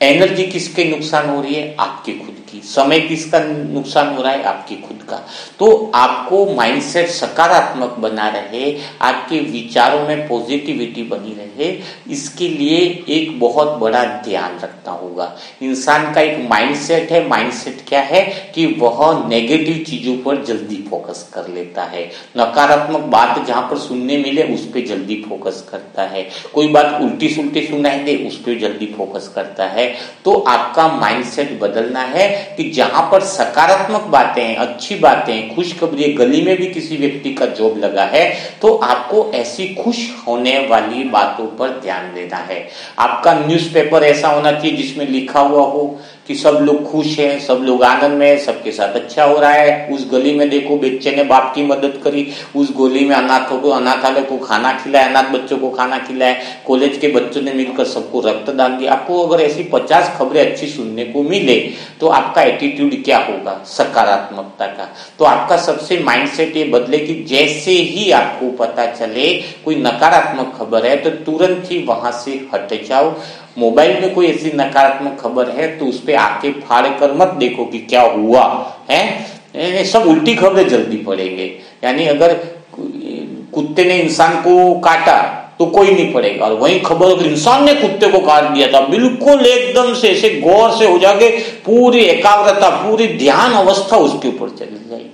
एनर्जी किसके नुकसान हो रही है? आपकी खुद की। समय किसका नुकसान हो रहा है? आपकी खुद का। तो आपको माइंडसेट सकारात्मक बना रहे, आपके विचारों में पॉजिटिविटी बनी रहे, इसके लिए एक बहुत बड़ा ध्यान रखना होगा। इंसान का एक माइंडसेट है। माइंडसेट क्या है कि वह नेगेटिव चीजों पर जल्दी फोकस कर लेता है, नकारात्मक बात जहां पर सुनने मिले उस पर जल्दी फोकस करता है, कोई बात उल्टी सुल्टी सुनाई दे उस पर जल्दी फोकस करता है। तो आपका माइंडसेट बदलना है कि जहां पर सकारात्मक बातें, अच्छी बातें, खुशखबरी, गली में भी किसी व्यक्ति का जॉब लगा है तो आपको ऐसी खुश होने वाली बातों पर ध्यान देना है। आपका न्यूज़पेपर ऐसा होना चाहिए जिसमें लिखा हुआ हो कि सब लोग खुश हैं, सब लोग आनंद में, सबके साथ अच्छा हो रहा है। उस गली में देखो बच्चे ने बाप की मदद करी, उस गली में अनाथों को, अनाथालय को खाना खिलाया, अनाथ बच्चों को खाना खिलाया, कॉलेज के बच्चों ने मिलकर सबको रक्तदान दिया। आपको अगर ऐसी 50 खबरें अच्छी सुनने को मिले तो आपका एटीट्यूड क्या होगा? सकारात्मकता का। तो आपका सबसे माइंडसेट ये बदले कि जैसे ही आपको पता चले कोई नकारात्मक खबर है तो तुरंत ही वहां से हट जाओ। मोबाइल में कोई ऐसी नकारात्मक खबर है तो उस पर आके फाड़ कर मत देखो कि क्या हुआ है, सब उल्टी खबरें जल्दी पड़ेंगे। यानी अगर कुत्ते ने इंसान को काटा तो कोई नहीं पड़ेगा, और वही खबर अगर इंसान ने कुत्ते को काट दिया था, बिल्कुल एकदम से ऐसे गौर से हो जाके पूरी एकाग्रता, पूरी ध्यान अवस्था उसके ऊपर चली जाएगी,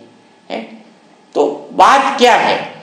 है। तो बात क्या है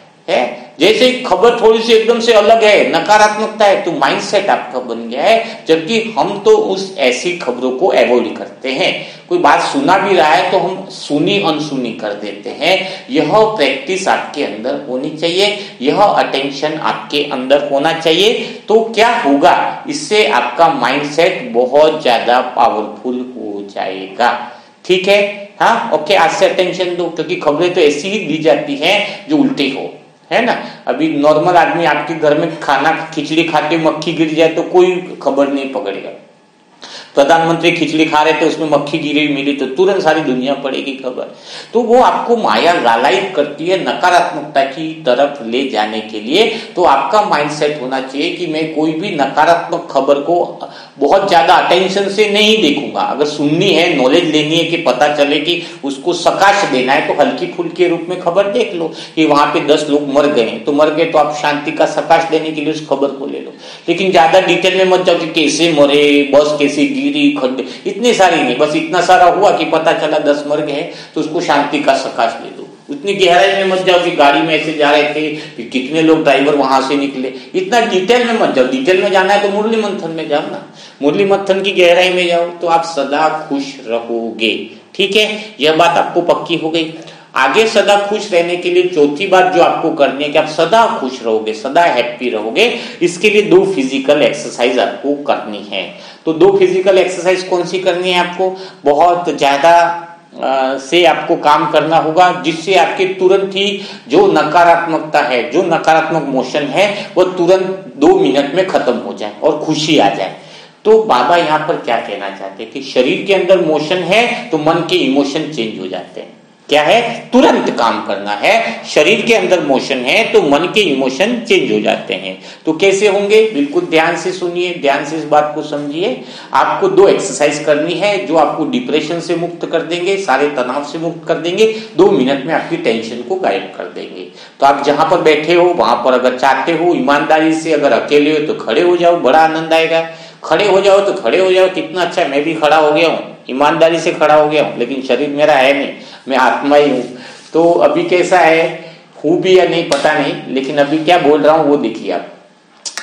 जैसे खबर थोड़ी सी एकदम से अलग है, नकारात्मकता है, तो माइंडसेट आपका बन गया है। जबकि हम तो उस ऐसी खबरों को अवॉइड करते हैं। कोई बात सुना भी रहा है तो हम सुनी अनसुनी कर देते हैं। यह प्रैक्टिस आपके अंदर होनी चाहिए, यह अटेंशन आपके अंदर होना चाहिए। तो क्या होगा, इससे आपका माइंडसेट बहुत ज्यादा पावरफुल हो जाएगा। ठीक है, हाँ, ओके, आज से अटेंशन दो, क्योंकि खबरें तो ऐसी ही दी जाती हैं जो उल्टी हो, है ना। अभी नॉर्मल आदमी आपके घर में खाना, खिचड़ी खाते मक्खी गिर जाए तो कोई खबर नहीं पकड़ेगा। प्रधानमंत्री खिचड़ी खा रहे थे, उसमें मक्खी गिरी हुई मिली तो तुरंत सारी दुनिया पड़ेगी खबर। तो वो आपको माया लालायित करती है नकारात्मकता की तरफ ले जाने के लिए। तो आपका माइंडसेट होना चाहिए कि मैं कोई भी नकारात्मक खबर को बहुत ज्यादा अटेंशन से नहीं देखूंगा। अगर सुननी है, नॉलेज लेनी है कि पता चले कि उसको सकाश देना है, तो हल्की फुल्की रूप में खबर देख लो कि वहां पे 10 लोग मर गए, तो मर गए तो आप शांति का सकाश देने के लिए उस खबर को ले लो। लेकिन ज्यादा डिटेल में मत जाओ कि कैसे मरे, बस कैसे गिरी, खड्डे, इतने सारे नहीं, बस इतना सारा हुआ कि पता चला 10 मर गए तो उसको शांति का सकाश दे दो। उतनी गहराई में मत जाओ कि गाड़ी में ऐसे जा रहे थे कि कितने लोग ड्राइवर वहां से निकले, इतना डिटेल में मत जाओ। डिटेल में जाना है तो मुरली मंथन में जाओ ना, मुरली मंथन की गहराई में जाओ तो आप सदा खुश रहोगे। ठीक है, यह बात आपको पक्की हो गई। आगे सदा खुश रहने के लिए चौथी बात जो आपको करनी है कि आप सदा खुश रहोगे, सदा हैप्पी रहोगे, इसके लिए 2 फिजिकल एक्सरसाइज आपको करनी है। तो 2 फिजिकल एक्सरसाइज कौन सी करनी है आपको? बहुत ज्यादा से आपको काम करना होगा, जिससे आपके तुरंत ही जो नकारात्मकता है, जो नकारात्मक मोशन है, वो तुरंत 2 मिनट में खत्म हो जाए और खुशी आ जाए। तो बाबा यहाँ पर क्या कहना चाहते हैं कि शरीर के अंदर मोशन है तो मन के इमोशन चेंज हो जाते हैं। क्या है? तुरंत काम करना है। शरीर के अंदर मोशन है तो मन के इमोशन चेंज हो जाते हैं। तो कैसे होंगे? बिल्कुल ध्यान से सुनिए, ध्यान से इस बात को समझिए। आपको 2 एक्सरसाइज करनी है जो आपको डिप्रेशन से मुक्त कर देंगे, सारे तनाव से मुक्त कर देंगे, 2 मिनट में आपकी टेंशन को गायब कर देंगे। तो आप जहां पर बैठे हो वहां पर अगर चाहते हो ईमानदारी से, अगर अकेले हो तो खड़े हो जाओ, बड़ा आनंद आएगा। खड़े हो जाओ तो खड़े हो जाओ, कितना अच्छा, मैं भी खड़ा हो गया हूँ, ईमानदारी से खड़ा हो गया हूँ, लेकिन शरीर मेरा है नहीं, मैं आत्मा ही हूं। तो अभी कैसा है, हूं भी या नहीं पता नहीं, लेकिन अभी क्या बोल रहा हूं वो देखिए। आप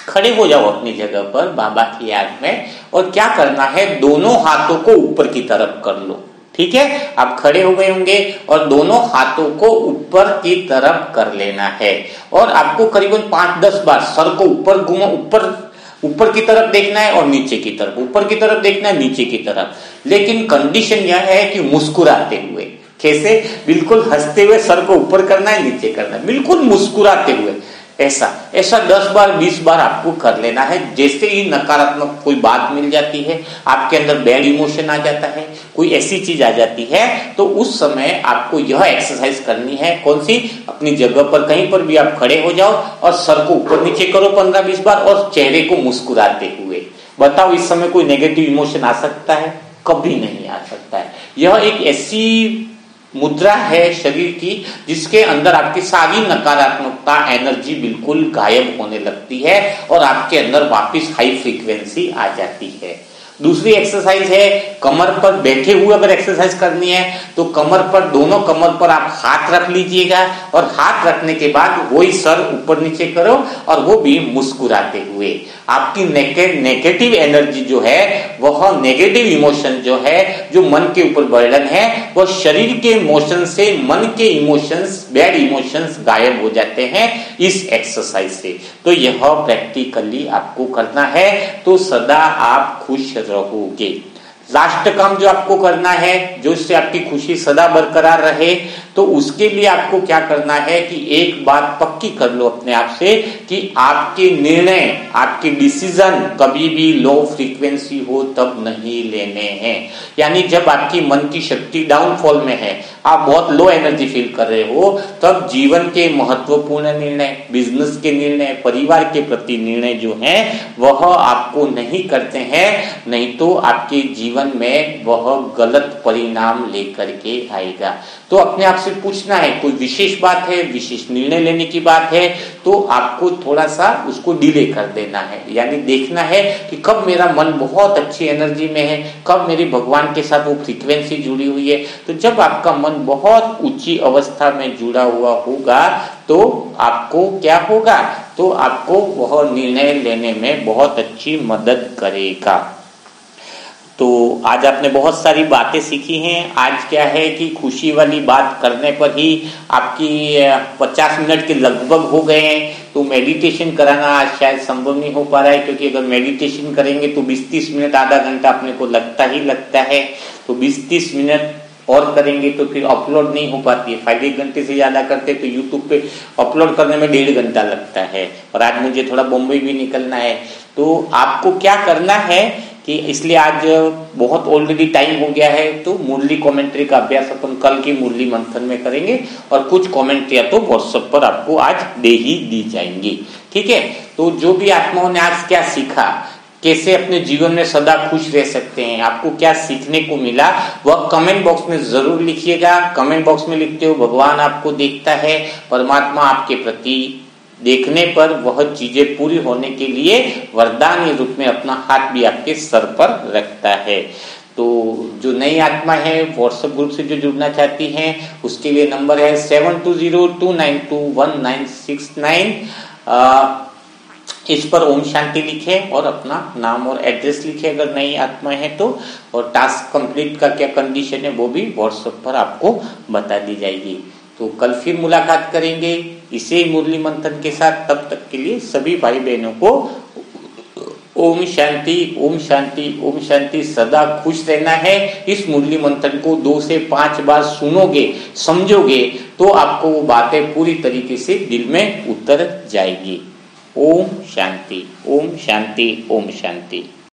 खड़े हो जाओ अपनी जगह पर बाबा की याद में, और क्या करना है, दोनों हाथों को ऊपर की तरफ कर लो। ठीक है, आप खड़े हो गए होंगे और दोनों हाथों को ऊपर की तरफ कर लेना है। और आपको करीबन 5-10 बार सर को ऊपर घुमा, ऊपर की तरफ देखना है और नीचे की तरफ, ऊपर की तरफ देखना है, नीचे की तरफ। लेकिन कंडीशन यह है कि मुस्कुराते हुए। कैसे? बिल्कुल हंसते हुए सर को ऊपर करना है, नीचे करना है, बिल्कुल मुस्कुराते हुए। ऐसा 10 बार 20 बार आपको कर लेना है। जैसे ही नकारात्मक कोई बात मिल जाती है, आपके अंदर बैड इमोशन आ जाता है, कोई ऐसी चीज आ जाती है, तो उस समय आपको यह एक्सरसाइज करनी है। कौन सी? अपनी जगह पर कहीं पर भी आप खड़े हो जाओ और सर को ऊपर नीचे करो 15-20 बार और चेहरे को मुस्कुराते हुए। बताओ इस समय कोई नेगेटिव इमोशन आ सकता है? कभी नहीं आ सकता है। यह एक ऐसी मुद्रा है शरीर की जिसके अंदर आपकी सारी नकारात्मकता, एनर्जी बिल्कुल गायब होने लगती है और आपके अंदर वापस हाई फ्रीक्वेंसी आ जाती है। दूसरी एक्सरसाइज है कमर पर बैठे हुए अगर एक्सरसाइज करनी है तो कमर पर, दोनों कमर पर आप हाथ रख लीजिएगा और हाथ रखने के बाद वही सर ऊपर नीचे करो और वो भी मुस्कुराते हुए। आपकी नेगेटिव एनर्जी जो है, वह नेगेटिव इमोशन जो है, जो मन के ऊपर बर्डन है, वह शरीर के इमोशन से मन के इमोशंस, बैड इमोशंस गायब हो जाते हैं इस एक्सरसाइज से। तो यह प्रैक्टिकली आपको करना है तो सदा आप खुश रहोगे। लास्ट काम जो आपको करना है, जो इससे आपकी खुशी सदा बरकरार रहे, तो उसके लिए आपको क्या करना है कि एक बात पक्की कर लो अपने आप से कि आपके निर्णय, आपके डिसीजन कभी भी लो फ्रीक्वेंसी हो तब नहीं लेने हैं। यानी जब आपकी मन की शक्ति डाउनफॉल में है, आप बहुत लो एनर्जी फील कर रहे हो, तब जीवन के महत्वपूर्ण निर्णय, बिजनेस के निर्णय, परिवार के प्रति निर्णय जो है वह आपको नहीं करते हैं, नहीं तो आपके जीवन में वह गलत परिणाम लेकर के आएगा। तो अपने आप से पूछना है, कोई विशेष बात है, विशेष निर्णय लेने की बात है, तो आपको थोड़ा सा उसको डिले कर देना है। यानी देखना है कि कब मेरा मन बहुत अच्छी एनर्जी में है, कब मेरी भगवान के साथ वो फ्रीक्वेंसी जुड़ी हुई है। तो जब आपका मन बहुत ऊंची अवस्था में जुड़ा हुआ होगा तो आपको क्या होगा, तो आपको वह निर्णय लेने में बहुत अच्छी मदद करेगा। तो आज आपने बहुत सारी बातें सीखी हैं। आज क्या है कि खुशी वाली बात करने पर ही आपकी 50 मिनट के लगभग हो गए हैं। तो मेडिटेशन कराना आज शायद संभव नहीं हो पा रहा है, क्योंकि अगर मेडिटेशन करेंगे तो 20-30 मिनट, आधा घंटा अपने को लगता ही लगता है। तो 20-30 मिनट और करेंगे तो फिर अपलोड नहीं हो पाती है। 1 घंटे से ज्यादा करते तो यूट्यूब पे अपलोड करने में 1.5 घंटा लगता है, और आज मुझे थोड़ा बम्बई भी निकलना है। तो आपको क्या करना है कि कि इसलिए आज बहुत ऑलरेडी टाइम हो गया है, तो मुरली कमेंट्री का अभ्यास अपन कल की मुरली मंथन में करेंगे और कुछ कमेंट्रियां तो व्हाट्सएप पर आपको आज दे ही दी जाएंगी। ठीक है, तो जो भी आत्माओं ने आज क्या सीखा, कैसे अपने जीवन में सदा खुश रह सकते हैं, आपको क्या सीखने को मिला, वह कमेंट बॉक्स में जरूर लिखिएगा। कमेंट बॉक्स में लिखते हो भगवान आपको देखता है, परमात्मा आपके प्रति देखने पर वह चीजें पूरी होने के लिए वरदान रूप में अपना हाथ भी आपके सर पर रखता है। तो जो नई आत्मा है व्हाट्सएप ग्रुप से जो जुड़ना चाहती हैं उसके लिए नंबर है 7202921969। इस पर ओम शांति लिखे और अपना नाम और एड्रेस लिखे अगर नई आत्मा है तो, और टास्क कंप्लीट का क्या कंडीशन है वो भी व्हाट्सएप पर आपको बता दी जाएगी। तो कल फिर मुलाकात करेंगे इसे मुरली मंथन के साथ। तब तक के लिए सभी भाई बहनों को ओम शांति, ओम शांति, ओम शांति। सदा खुश रहना है। इस मुरली मंथन को 2 से 5 बार सुनोगे, समझोगे तो आपको वो बातें पूरी तरीके से दिल में उतर जाएगी। ओम शांति, ओम शांति, ओम शांति।